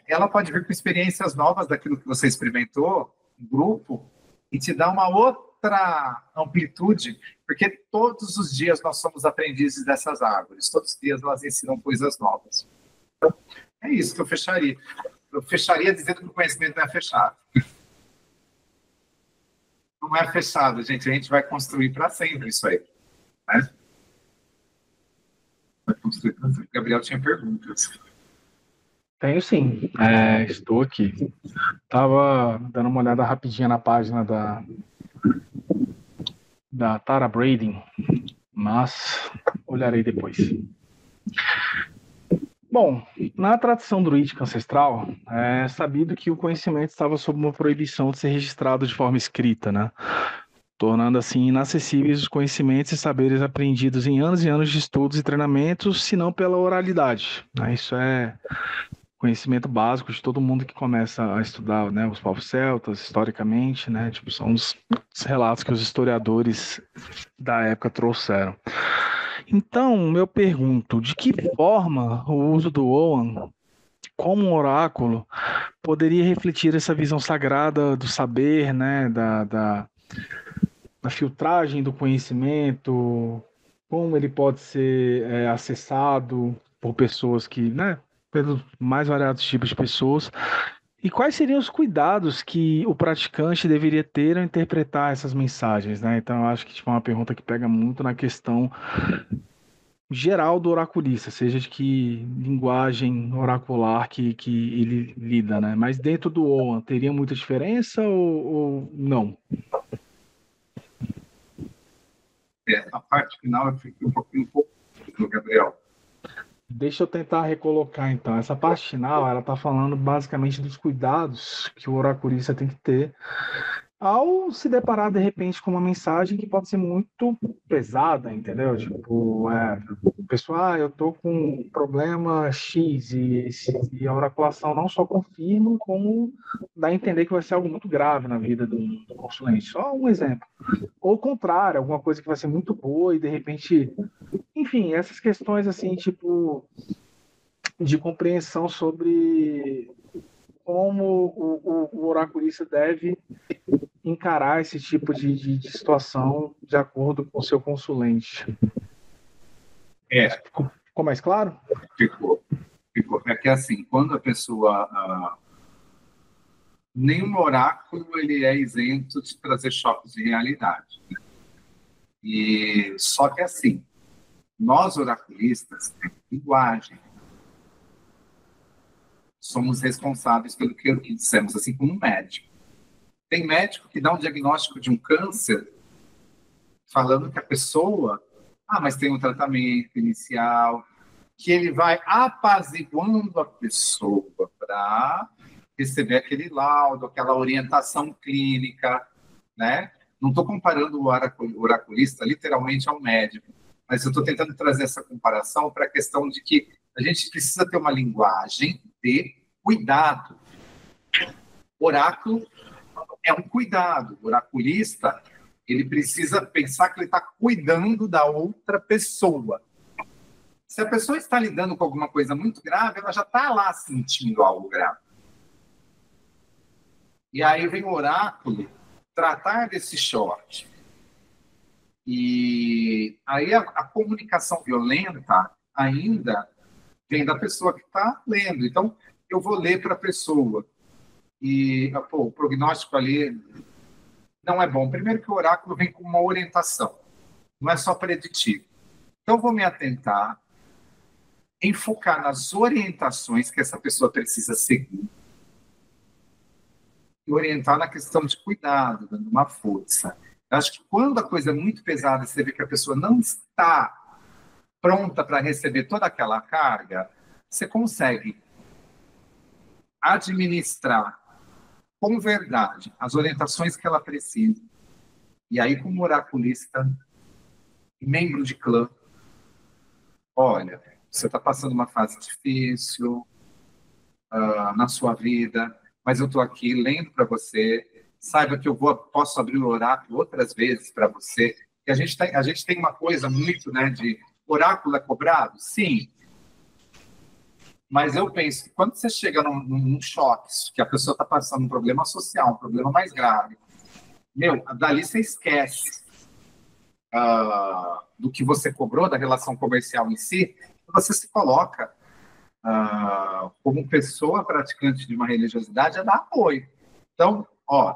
Ela pode vir com experiências novas daquilo que você experimentou, em grupo, e te dar uma outra amplitude, porque todos os dias nós somos aprendizes dessas árvores, todos os dias elas ensinam coisas novas. Então, é isso que eu fecharia. Eu fecharia dizendo que o conhecimento não é fechado. Não é fechado, gente. A gente vai construir para sempre isso aí. Né? Vai construir para sempre. Gabriel tinha perguntas. Tenho sim. Estou aqui. Estava dando uma olhada rapidinha na página da Tara Brady, mas olharei depois. Bom, na tradição druídica ancestral, é sabido que o conhecimento estava sob uma proibição de ser registrado de forma escrita, né? Tornando assim inacessíveis os conhecimentos e saberes aprendidos em anos e anos de estudos e treinamentos, se não pela oralidade. Né? Isso é conhecimento básico de todo mundo que começa a estudar, né, os povos celtas, historicamente, né? Tipo, são os relatos que os historiadores da época trouxeram. Então, eu pergunto, de que forma o uso do Oan como um oráculo poderia refletir essa visão sagrada do saber, né, da filtragem do conhecimento, como ele pode ser acessado por pessoas que, né, pelos mais variados tipos de pessoas, e quais seriam os cuidados que o praticante deveria ter ao interpretar essas mensagens, né? Então, eu acho que é uma pergunta que pega muito na questão geral do oraculista, seja de que linguagem oracular que ele lida, né? Mas dentro do Oan, teria muita diferença ou não? A parte final eu fiquei um pouquinho confuso, Gabriel. Deixa eu tentar recolocar, então. Essa parte final, ela está falando basicamente dos cuidados que o oraculista tem que ter ao se deparar, de repente, com uma mensagem que pode ser muito pesada, entendeu? Tipo, pessoal, eu tô com um problema X e a oraculação não só confirma, como dá a entender que vai ser algo muito grave na vida do consulente. Só um exemplo. Ou o contrário, alguma coisa que vai ser muito boa e, de repente... Enfim, essas questões, assim, tipo, de compreensão sobre como o oraculista deve encarar esse tipo de situação de acordo com o seu consulente. Ficou mais claro? Ficou. É que assim, quando a pessoa... nenhum oráculo ele é isento de trazer choques de realidade. Né? E só que assim, nós oraculistas temos linguagem. Somos responsáveis pelo que dissemos, assim como um médico. Tem médico que dá um diagnóstico de um câncer falando que a pessoa... mas tem um tratamento inicial, que ele vai apaziguando a pessoa para receber aquele laudo, aquela orientação clínica, né? Não estou comparando o oraculista literalmente ao médico, mas eu estou tentando trazer essa comparação para a questão de que a gente precisa ter uma linguagem de cuidado. Oráculo é um cuidado. O oraculista, ele precisa pensar que ele está cuidando da outra pessoa. Se a pessoa está lidando com alguma coisa muito grave, ela já está lá sentindo algo grave. E aí vem o oráculo tratar desse choque. E aí a comunicação violenta ainda vem da pessoa que está lendo. Então, eu vou ler para a pessoa. E o prognóstico ali não é bom. Primeiro que o oráculo vem com uma orientação. Não é só preditivo. Então, eu vou me atentar em focar nas orientações que essa pessoa precisa seguir e orientar na questão de cuidado, dando uma força. Eu acho que quando a coisa é muito pesada e você vê que a pessoa não está pronta para receber toda aquela carga, você consegue administrar com verdade as orientações que ela precisa. E aí, como oraculista, membro de clã, olha, você está passando uma fase difícil na sua vida, mas eu estou aqui lendo para você. Saiba que eu posso abrir o oráculo outras vezes para você. E a gente tem uma coisa muito, né, de oráculo é cobrado? Sim. Mas eu penso que quando você chega num choque, que a pessoa está passando um problema social, um problema mais grave, dali você esquece do que você cobrou, da relação comercial em si, você se coloca como pessoa praticante de uma religiosidade a dar apoio. Então,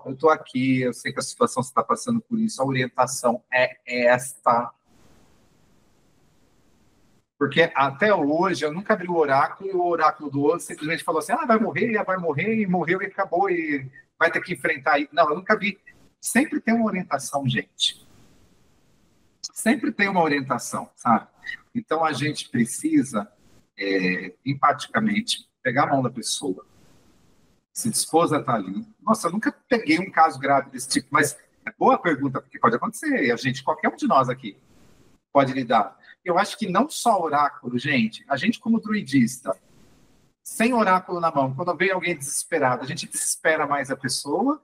eu estou aqui, eu sei que a situação você está passando por isso, a orientação é esta. Porque até hoje eu nunca abri o oráculo e o oráculo do outro simplesmente falou assim, vai morrer, e morreu e acabou e vai ter que enfrentar. Não, eu nunca vi. Sempre tem uma orientação, gente. Sempre tem uma orientação, sabe? Então a gente precisa, empaticamente, pegar a mão da pessoa, se dispôs a estar ali. Nossa, eu nunca peguei um caso grave desse tipo, mas é boa pergunta, porque pode acontecer. Qualquer um de nós aqui pode lidar. Eu acho que não só oráculo, gente, a gente como druidista, sem oráculo na mão, quando vem alguém desesperado, a gente desespera mais a pessoa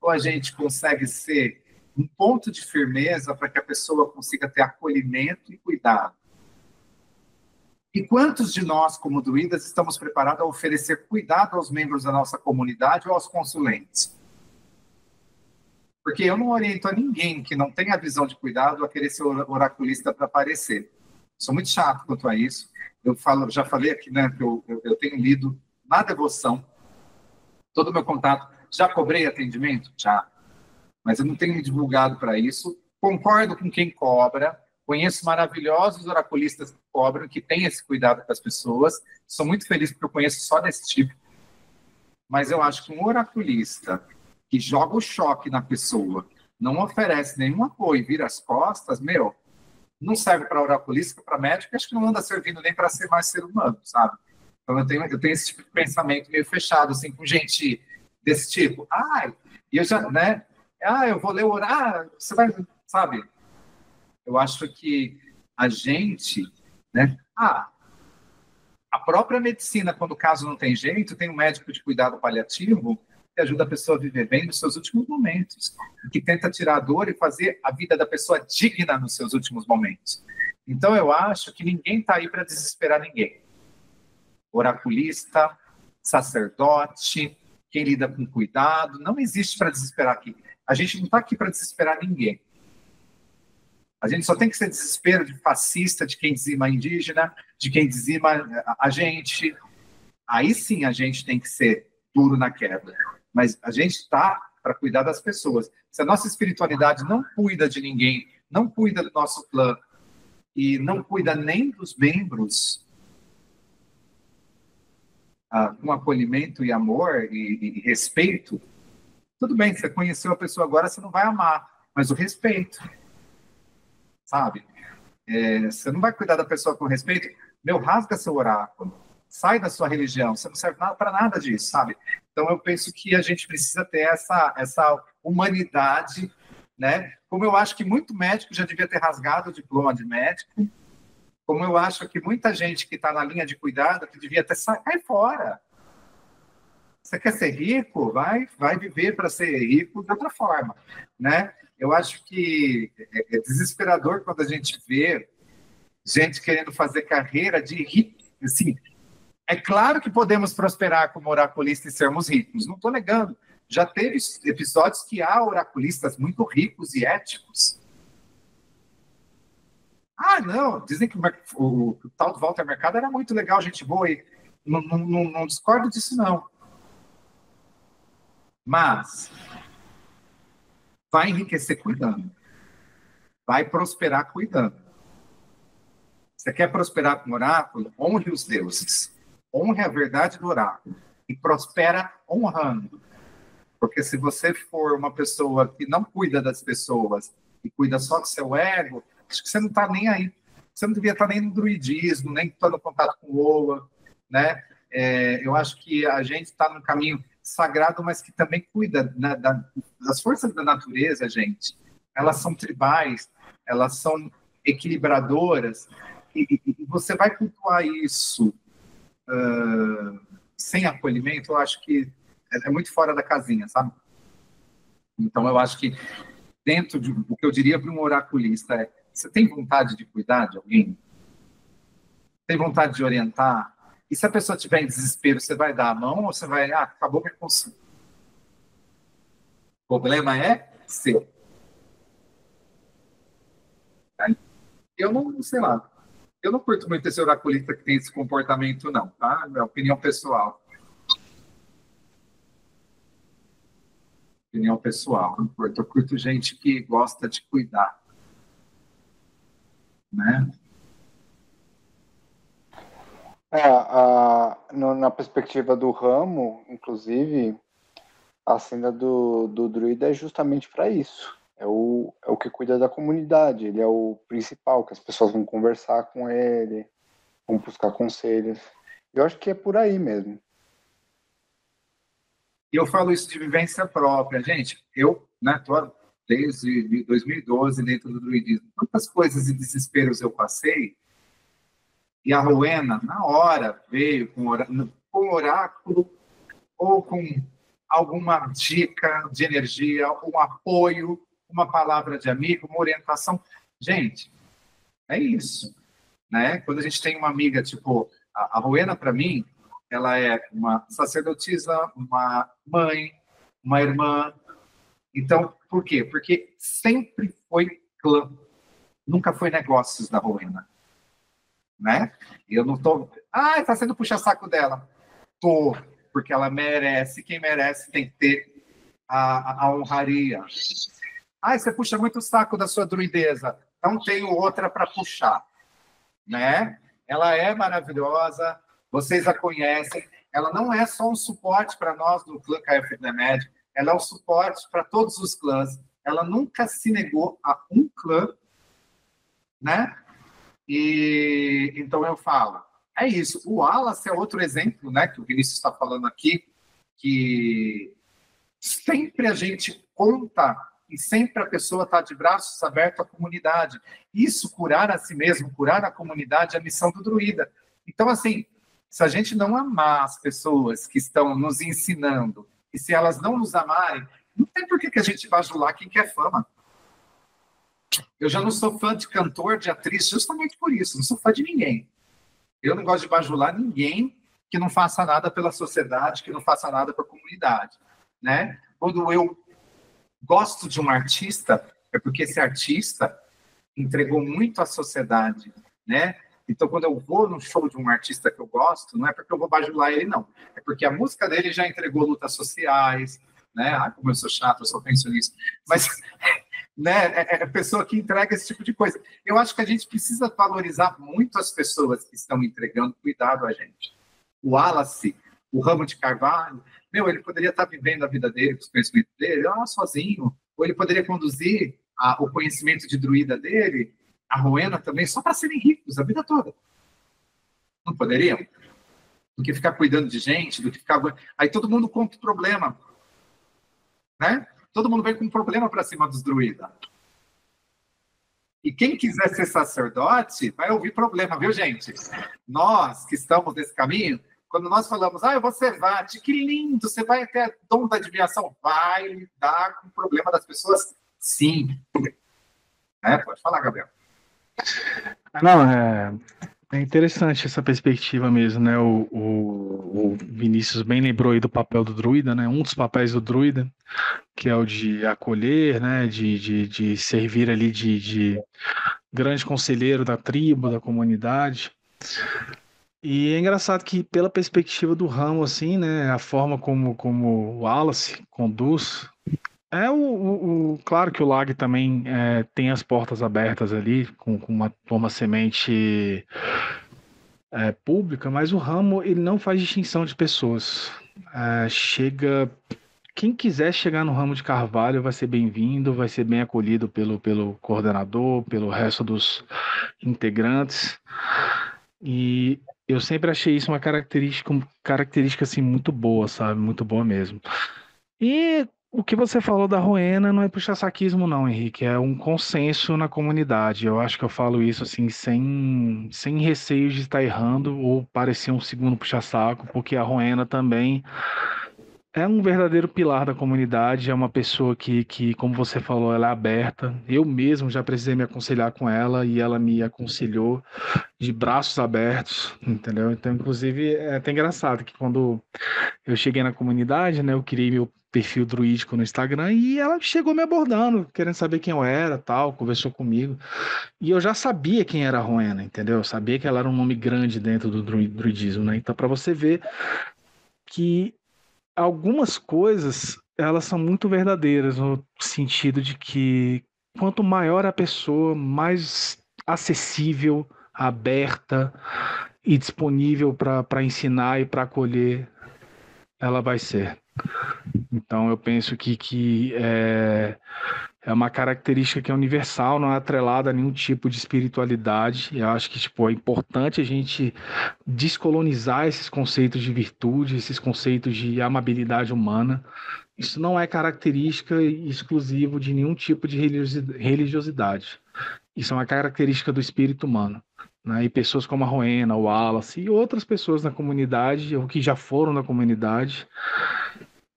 ou a gente consegue ser um ponto de firmeza para que a pessoa consiga ter acolhimento e cuidado? E quantos de nós, como druidas, estamos preparados a oferecer cuidado aos membros da nossa comunidade ou aos consulentes? Porque eu não oriento a ninguém que não tenha a visão de cuidado a querer ser oraculista para aparecer. Sou muito chato quanto a isso. Já falei aqui, né, que eu tenho lido na devoção todo o meu contato. Já cobrei atendimento? Já. Mas eu não tenho me divulgado para isso. Concordo com quem cobra. Conheço maravilhosos oraculistas cobram, que têm esse cuidado com as pessoas. Sou muito feliz porque eu conheço só desse tipo. Mas eu acho que um oraculista que joga o choque na pessoa, não oferece nenhum apoio, vira as costas, não serve para oraculista, para médico, acho que não anda servindo nem para ser mais ser humano, sabe? Então eu tenho esse tipo de pensamento meio fechado, assim, com gente desse tipo. E eu já, né? Eu vou ler o orar, você vai, sabe? Eu acho que a gente, né? A própria medicina, quando o caso não tem jeito, tem um médico de cuidado paliativo que ajuda a pessoa a viver bem nos seus últimos momentos, que tenta tirar a dor e fazer a vida da pessoa digna nos seus últimos momentos. Então, eu acho que ninguém está aí para desesperar ninguém. Oraculista, sacerdote, quem lida com cuidado, não existe para desesperar aqui. A gente não está aqui para desesperar ninguém. A gente só tem que ser desespero de fascista, de quem dizima indígena, de quem dizima a gente. Aí sim a gente tem que ser duro na queda. Mas a gente está para cuidar das pessoas. Se a nossa espiritualidade não cuida de ninguém, não cuida do nosso clã, e não cuida nem dos membros, com acolhimento e amor e respeito, tudo bem, você conheceu a pessoa agora, você não vai amar, mas o respeito, sabe? Você não vai cuidar da pessoa com respeito, rasga seu oráculo, sai da sua religião, você não serve para nada disso, sabe? Então eu penso que a gente precisa ter essa humanidade, né? Como eu acho que muito médico já devia ter rasgado o diploma de médico, como eu acho que muita gente que está na linha de cuidado que devia ter saído fora. Você quer ser rico? Vai viver para ser rico de outra forma, né? Eu acho que é desesperador quando a gente vê gente querendo fazer carreira de rico. Assim, é claro que podemos prosperar como oraculista e sermos ricos, não estou negando. Já teve episódios que há oraculistas muito ricos e éticos. Não, dizem que o tal do Walter Mercado era muito legal, gente boa, e não discordo disso, não. Mas vai enriquecer cuidando. Vai prosperar cuidando. Você quer prosperar com o oráculo? Honre os deuses. Honre a verdade do oráculo. E prospera honrando. Porque se você for uma pessoa que não cuida das pessoas e cuida só do seu ego, acho que você não está nem aí. Você não devia estar nem no druidismo, nem estando em contato com o Oa, né? Eu acho que a gente está num caminho sagrado, mas que também cuida, né, das forças da natureza, gente. Elas são tribais, elas são equilibradoras, e você vai cultuar isso sem acolhimento, eu acho que é muito fora da casinha, sabe? Então, eu acho que dentro do que eu diria para um oraculista você tem vontade de cuidar de alguém? Tem vontade de orientar? E se a pessoa estiver em desespero, você vai dar a mão ou você vai, acabou minha consulta? O problema é seu. Eu não, sei lá, eu não curto muito esse oraculista que tem esse comportamento, não, tá? É minha opinião pessoal. Opinião pessoal, não curto. Eu curto gente que gosta de cuidar. Né? Na perspectiva do ramo, inclusive, a senda do druida é justamente para isso. É o que cuida da comunidade, ele é o principal, que as pessoas vão conversar com ele, vão buscar conselhos. Eu acho que é por aí mesmo. E eu falo isso de vivência própria. Gente, eu estou desde 2012 dentro do druidismo. Quantas coisas e desesperos eu passei, e a Rowena, na hora, veio com oráculo ou com alguma dica de energia, um apoio, uma palavra de amigo, uma orientação. Gente, é isso. Né? Quando a gente tem uma amiga, tipo, a Rowena, para mim, ela é uma sacerdotisa, uma mãe, uma irmã. Então, por quê? Porque sempre foi clã. Nunca foi negócios da Rowena. Né? E eu não estou... está sendo puxa-saco dela. Tô, porque ela merece. Quem merece tem que ter a honraria. Você puxa muito o saco da sua druideza. Não tenho outra para puxar. Né? Ela é maravilhosa, vocês a conhecem. Ela não é só um suporte para nós do clã KFDMed, ela é um suporte para todos os clãs. Ela nunca se negou a um clã, né? E então eu falo, é isso. O Wallace é outro exemplo, né, que o Vinícius está falando aqui, que sempre a gente conta e sempre a pessoa está de braços abertos à comunidade. Isso, curar a si mesmo, curar a comunidade, é a missão do druida. Então, assim, se a gente não amar as pessoas que estão nos ensinando, e se elas não nos amarem, não tem por que a gente bajular quem quer fama. Eu já não sou fã de cantor, de atriz, justamente por isso. Não sou fã de ninguém. Eu não gosto de bajular ninguém que não faça nada pela sociedade, que não faça nada para a comunidade, né? Quando eu gosto de um artista, é porque esse artista entregou muito à sociedade, né? Então, quando eu vou num show de um artista que eu gosto, não é porque eu vou bajular ele, não. É porque a música dele já entregou lutas sociais, né? Ah, como eu sou chato, eu sou pensionista. Mas, né, é a pessoa que entrega esse tipo de coisa. Eu acho que a gente precisa valorizar muito as pessoas que estão entregando cuidado a gente. O Wallace, o Ramo de Carvalho, ele poderia estar vivendo a vida dele, com os conhecimentos dele, sozinho. Ou ele poderia conduzir o conhecimento de druida dele, a Rowena também, só para serem ricos a vida toda. Não poderiam? Do que ficar cuidando de gente, do que ficar... Aí todo mundo conta o problema, né? Todo mundo vem com um problema para cima dos druidas. E quem quiser ser sacerdote vai ouvir problema, viu, gente? Nós que estamos nesse caminho, quando nós falamos, eu vou servate, que lindo, você vai ter dom da adivinhação, vai lidar com o problema das pessoas? Sim. Pode falar, Gabriel. Não, é interessante essa perspectiva mesmo, né? O Vinícius bem lembrou aí do papel do druida, né? Um dos papéis do druida, que é o de acolher, né? De servir ali de grande conselheiro da tribo, da comunidade. E é engraçado que, pela perspectiva do ramo, assim, né? A forma como o Wallace conduz. Claro que o Lag também tem as portas abertas ali, com uma semente pública, mas o ramo ele não faz distinção de pessoas. Quem quiser chegar no ramo de Carvalho vai ser bem-vindo, vai ser bem acolhido pelo coordenador, pelo resto dos integrantes. E eu sempre achei isso uma característica assim, muito boa, sabe? Muito boa mesmo. E o que você falou da Rowena não é puxa-saquismo não, Henrique, é um consenso na comunidade. Eu acho que eu falo isso assim sem receio de estar errando ou parecer um segundo puxa-saco, porque a Rowena também é um verdadeiro pilar da comunidade, é uma pessoa que, como você falou, ela é aberta. Eu mesmo já precisei me aconselhar com ela e ela me aconselhou de braços abertos, entendeu? Então, inclusive, é até engraçado que quando eu cheguei na comunidade, né, eu criei meu perfil druídico no Instagram e ela chegou me abordando, querendo saber quem eu era, tal, conversou comigo. E eu já sabia quem era a Rowena, entendeu? Eu sabia que ela era um nome grande dentro do druidismo, né? Então, para você ver que algumas coisas, elas são muito verdadeiras, no sentido de que quanto maior a pessoa, mais acessível, aberta e disponível para ensinar e para acolher ela vai ser. Então eu penso que é uma característica que é universal, não é atrelada a nenhum tipo de espiritualidade. Eu acho que é importante a gente descolonizar esses conceitos de virtude, esses conceitos de amabilidade humana. Isso não é característica exclusiva de nenhum tipo de religiosidade. Isso é uma característica do espírito humano. Né? E pessoas como a Rowena, o Wallace e outras pessoas na comunidade, ou que já foram na comunidade,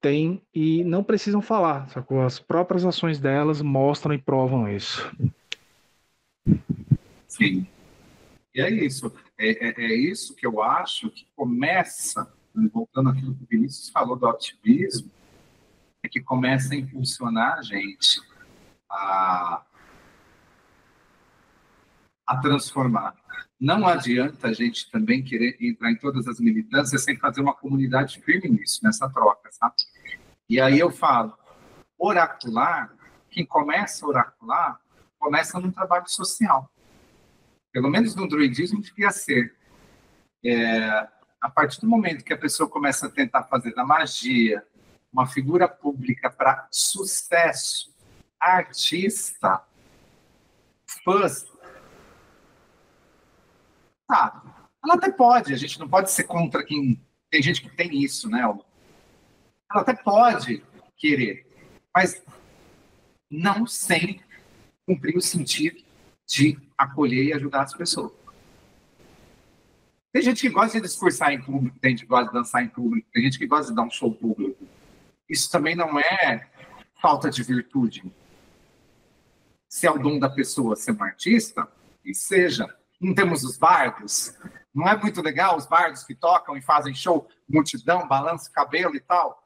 têm e não precisam falar, sacou? As próprias ações delas mostram e provam isso. Sim. E é isso. É isso que eu acho que começa, voltando àquilo que o Vinícius falou do ativismo, é que começa a impulsionar a gente a transformar. Não adianta a gente também querer entrar em todas as militâncias sem fazer uma comunidade firme nisso, nessa troca, sabe? E aí eu falo, oracular, quem começa a oracular, começa num trabalho social. Pelo menos no druidismo devia ser. A partir do momento que a pessoa começa a tentar fazer da magia uma figura pública para sucesso, artista, fãs, sabe? Ela até pode, a gente não pode ser contra quem... Tem gente que tem isso, né? Ela até pode querer, mas não sem cumprir o sentido de acolher e ajudar as pessoas. Tem gente que gosta de discursar em público, tem gente que gosta de dançar em público, tem gente que gosta de dar um show público. Isso também não é falta de virtude. Se é o dom da pessoa ser um artista, e seja. Não temos os bardos? Não é muito legal os bardos que tocam e fazem show, multidão, balança o cabelo e tal?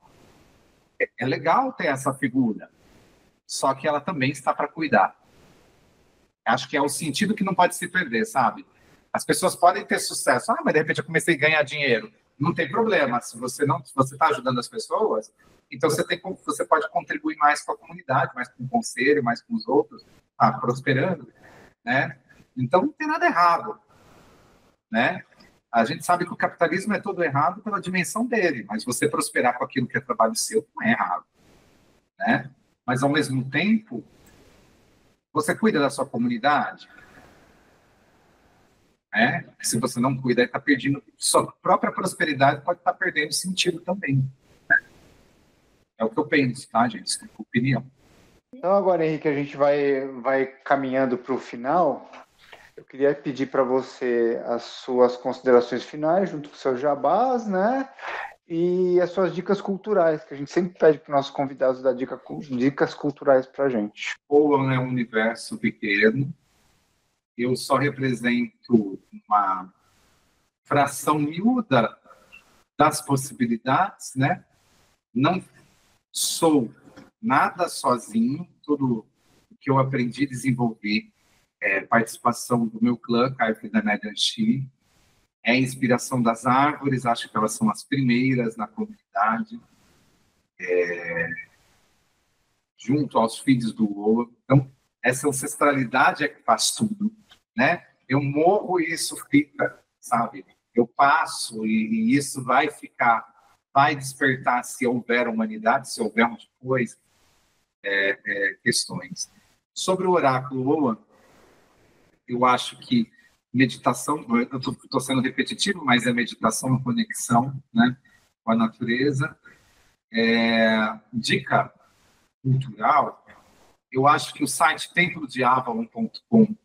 É legal ter essa figura. Só que ela também está para cuidar. Acho que é o sentido que não pode se perder, sabe? As pessoas podem ter sucesso. Mas de repente eu comecei a ganhar dinheiro. Não tem problema. Se você está ajudando as pessoas, então você pode contribuir mais com a comunidade, mais com o conselho, mais com os outros, prosperando, né? Então não tem nada errado, né? A gente sabe que o capitalismo é todo errado pela dimensão dele, mas você prosperar com aquilo que é trabalho seu não é errado, né? Mas ao mesmo tempo, você cuida da sua comunidade, né? Se você não cuida, está perdendo sua própria prosperidade, pode estar perdendo sentido também, né? É o que eu penso, tá, gente? Tem opinião. Então agora, Henrique, a gente vai caminhando para o final. Eu queria pedir para você as suas considerações finais, junto com seus jabás, né? E as suas dicas culturais, que a gente sempre pede para os nossos convidados dar dicas culturais para a gente. Oan é um universo pequeno. Eu só represento uma fração miúda das possibilidades, né? Não sou nada sozinho. Tudo o que eu aprendi a desenvolver participação do meu clã, KFUE da Nedanxi, é a inspiração das árvores, acho que elas são as primeiras na comunidade, junto aos filhos do Oa. Então, essa ancestralidade é que faz tudo, né? Eu morro e isso fica, sabe? Eu passo e isso vai ficar, vai despertar se houver humanidade, se houver depois questões. Sobre o oráculo Oa, eu acho que meditação, eu estou sendo repetitivo, mas é meditação, conexão, né, com a natureza. Dica cultural, eu acho que o site templodeavalon.com,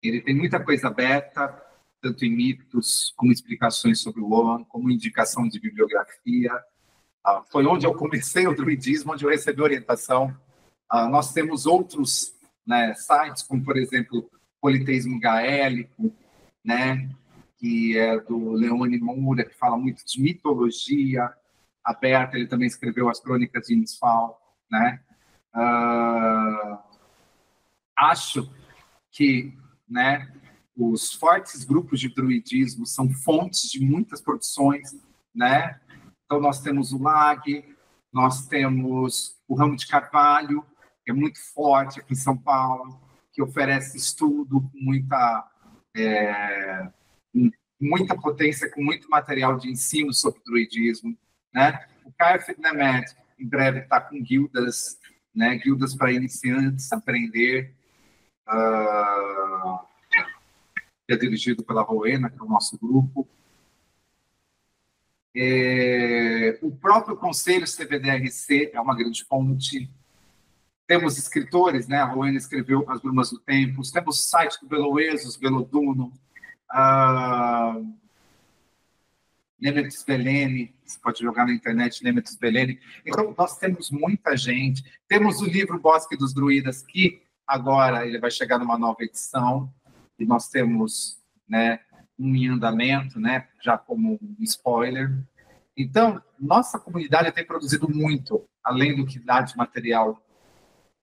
ele tem muita coisa aberta, tanto em mitos, como explicações sobre o Oan, como indicação de bibliografia. Foi onde eu comecei o druidismo, onde eu recebi orientação. Nós temos outros, né, sites, como, por exemplo, Politeísmo Gaélico, né, que é do Leone Moura, que fala muito de mitologia aberta. Ele também escreveu as Crônicas de Nisfal, né? Acho que, né, os fortes grupos de druidismo são fontes de muitas produções, né? Então nós temos o LAG, nós temos o Ramo de Carvalho, que é muito forte aqui em São Paulo, que oferece estudo com muita potência, com muito material de ensino sobre druidismo, né? O KFUE NEMED, em breve, está com guildas, né? Guildas para iniciantes aprender, que é dirigido pela Rowena, que é o nosso grupo. O próprio Conselho CVDRC é uma grande fonte. Temos escritores, né? A Rowena escreveu As Brumas do Tempo. Temos o site do Beloesos, Beloduno, Nemetis Belene, você pode jogar na internet Nemetis Belene. Então, nós temos muita gente. Temos o livro Bosque dos Druidas, que agora ele vai chegar numa nova edição, e nós temos, né, um em andamento, né, já como um spoiler. Então, nossa comunidade tem produzido muito, além do que dá de material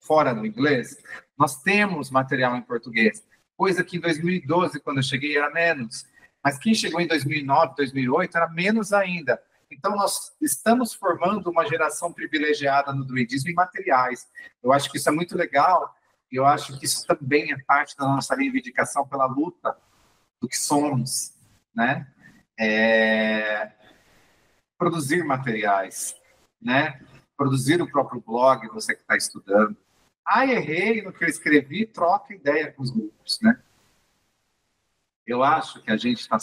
fora do inglês. Nós temos material em português, coisa que em 2012, quando eu cheguei, era menos. Mas quem chegou em 2009, 2008, era menos ainda. Então, nós estamos formando uma geração privilegiada no druidismo em materiais. Eu acho que isso é muito legal, e eu acho que isso também é parte da nossa reivindicação pela luta do que somos, né? produzir materiais, né? Produzir o próprio blog, você que está estudando. Errei no que eu escrevi, troca ideia com os grupos, né? Eu acho que a gente está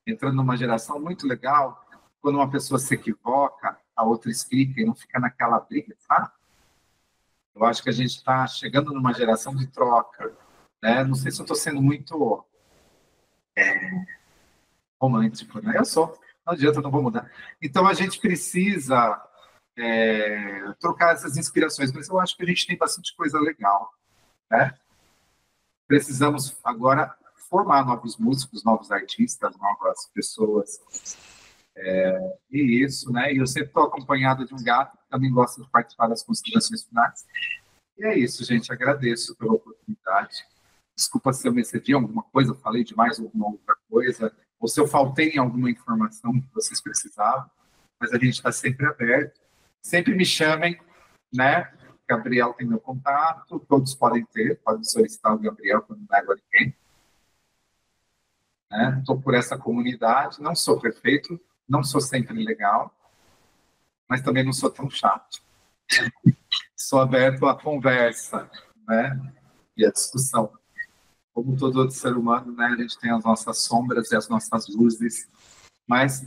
entrando numa geração muito legal, quando uma pessoa se equivoca, a outra explica e não fica naquela briga, sabe? Eu acho que a gente está chegando numa geração de troca, né? Não sei se eu estou sendo muito romântico, né? Eu sou, não adianta, não vou mudar. Então, a gente precisa trocar essas inspirações, mas eu acho que a gente tem bastante coisa legal, né? Precisamos agora formar novos músicos, novos artistas, novas pessoas. E isso, né? E eu sempre estou acompanhado de um gato que também gosta de participar das considerações finais. E é isso, gente. Agradeço pela oportunidade. Desculpa se eu me excedi em alguma coisa, falei demais alguma outra coisa, ou se eu faltei em alguma informação que vocês precisavam, mas a gente está sempre aberto. Sempre me chamem, né? Gabriel tem meu contato, todos podem solicitar o Gabriel quando não nego a ninguém. Estou por essa comunidade, não sou perfeito, não sou sempre legal, mas também não sou tão chato. Sou aberto à conversa, né? E à discussão. Como todo outro ser humano, né? A gente tem as nossas sombras e as nossas luzes, mas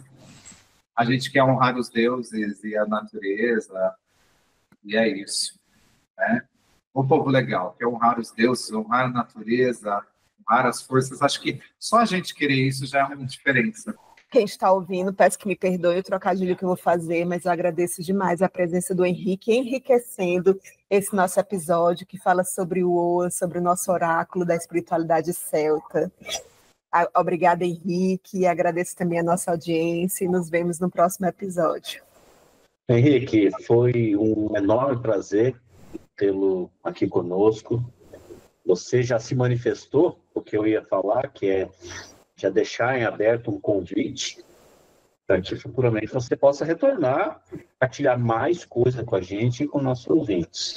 a gente quer honrar os deuses e a natureza, e é isso, né? O povo legal quer honrar os deuses, honrar a natureza, honrar as forças. Acho que só a gente querer isso já é uma diferença. Quem está ouvindo, peço que me perdoe o trocadilho que eu vou fazer, mas eu agradeço demais a presença do Henrique, enriquecendo esse nosso episódio que fala sobre o Oa, sobre o nosso oráculo da espiritualidade celta. Obrigada, Henrique, agradeço também a nossa audiência e nos vemos no próximo episódio. Henrique, foi um enorme prazer tê-lo aqui conosco. Você já se manifestou, o que eu ia falar, que é já deixar em aberto um convite para que futuramente você possa retornar, partilhar mais coisa com a gente e com nossos ouvintes.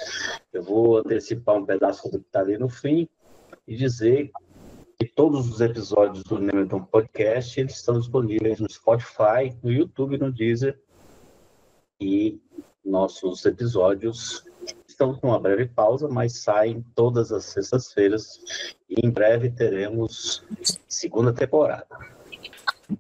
Eu vou antecipar um pedaço do que está ali no fim e dizer que todos os episódios do Nemeton Podcast eles estão disponíveis no Spotify, no YouTube, no Deezer, e nossos episódios estão com uma breve pausa, mas saem todas as sextas-feiras e em breve teremos segunda temporada.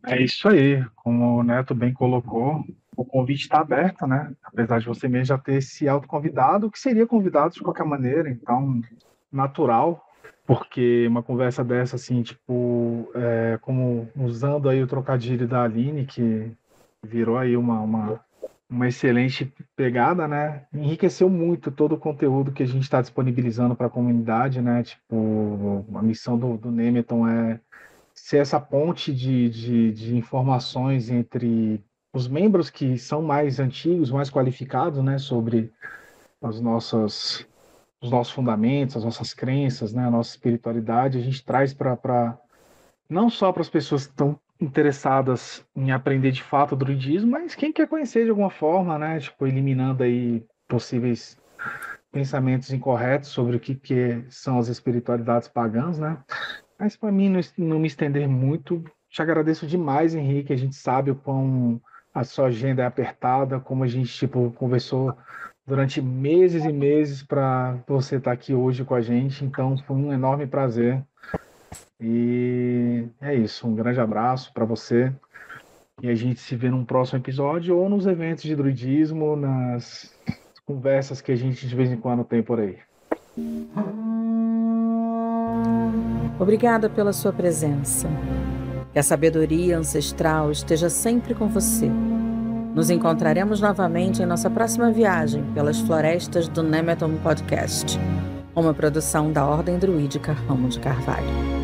É isso aí, como o Neto bem colocou, o convite está aberto, né? Apesar de você mesmo já ter se autoconvidado, que seria convidado de qualquer maneira, então, natural, porque uma conversa dessa, assim, tipo, como usando aí o trocadilho da Aline, que virou aí uma excelente pegada, né? Enriqueceu muito todo o conteúdo que a gente está disponibilizando para a comunidade, né? Tipo, a missão do Nemeton é ser essa ponte de informações entre os membros que são mais antigos, mais qualificados, né? Sobre os nossos fundamentos, as nossas crenças, né? A nossa espiritualidade. A gente traz para não só para as pessoas que estão interessadas em aprender de fato o druidismo, mas quem quer conhecer de alguma forma, né? Tipo, eliminando aí possíveis pensamentos incorretos sobre o que são as espiritualidades pagãs, né? Mas para mim não me estender muito, te agradeço demais, Henrique. A gente sabe o quão a sua agenda é apertada, como a gente tipo conversou durante meses e meses para você estar aqui hoje com a gente. Então foi um enorme prazer. E é isso, um grande abraço para você e a gente se vê num próximo episódio ou nos eventos de druidismo, nas conversas que a gente de vez em quando tem por aí. Obrigada pela sua presença. Que a sabedoria ancestral esteja sempre com você. Nos encontraremos novamente em nossa próxima viagem pelas florestas do Nemeton Podcast, uma produção da Ordem Druídica Ramo de Carvalho.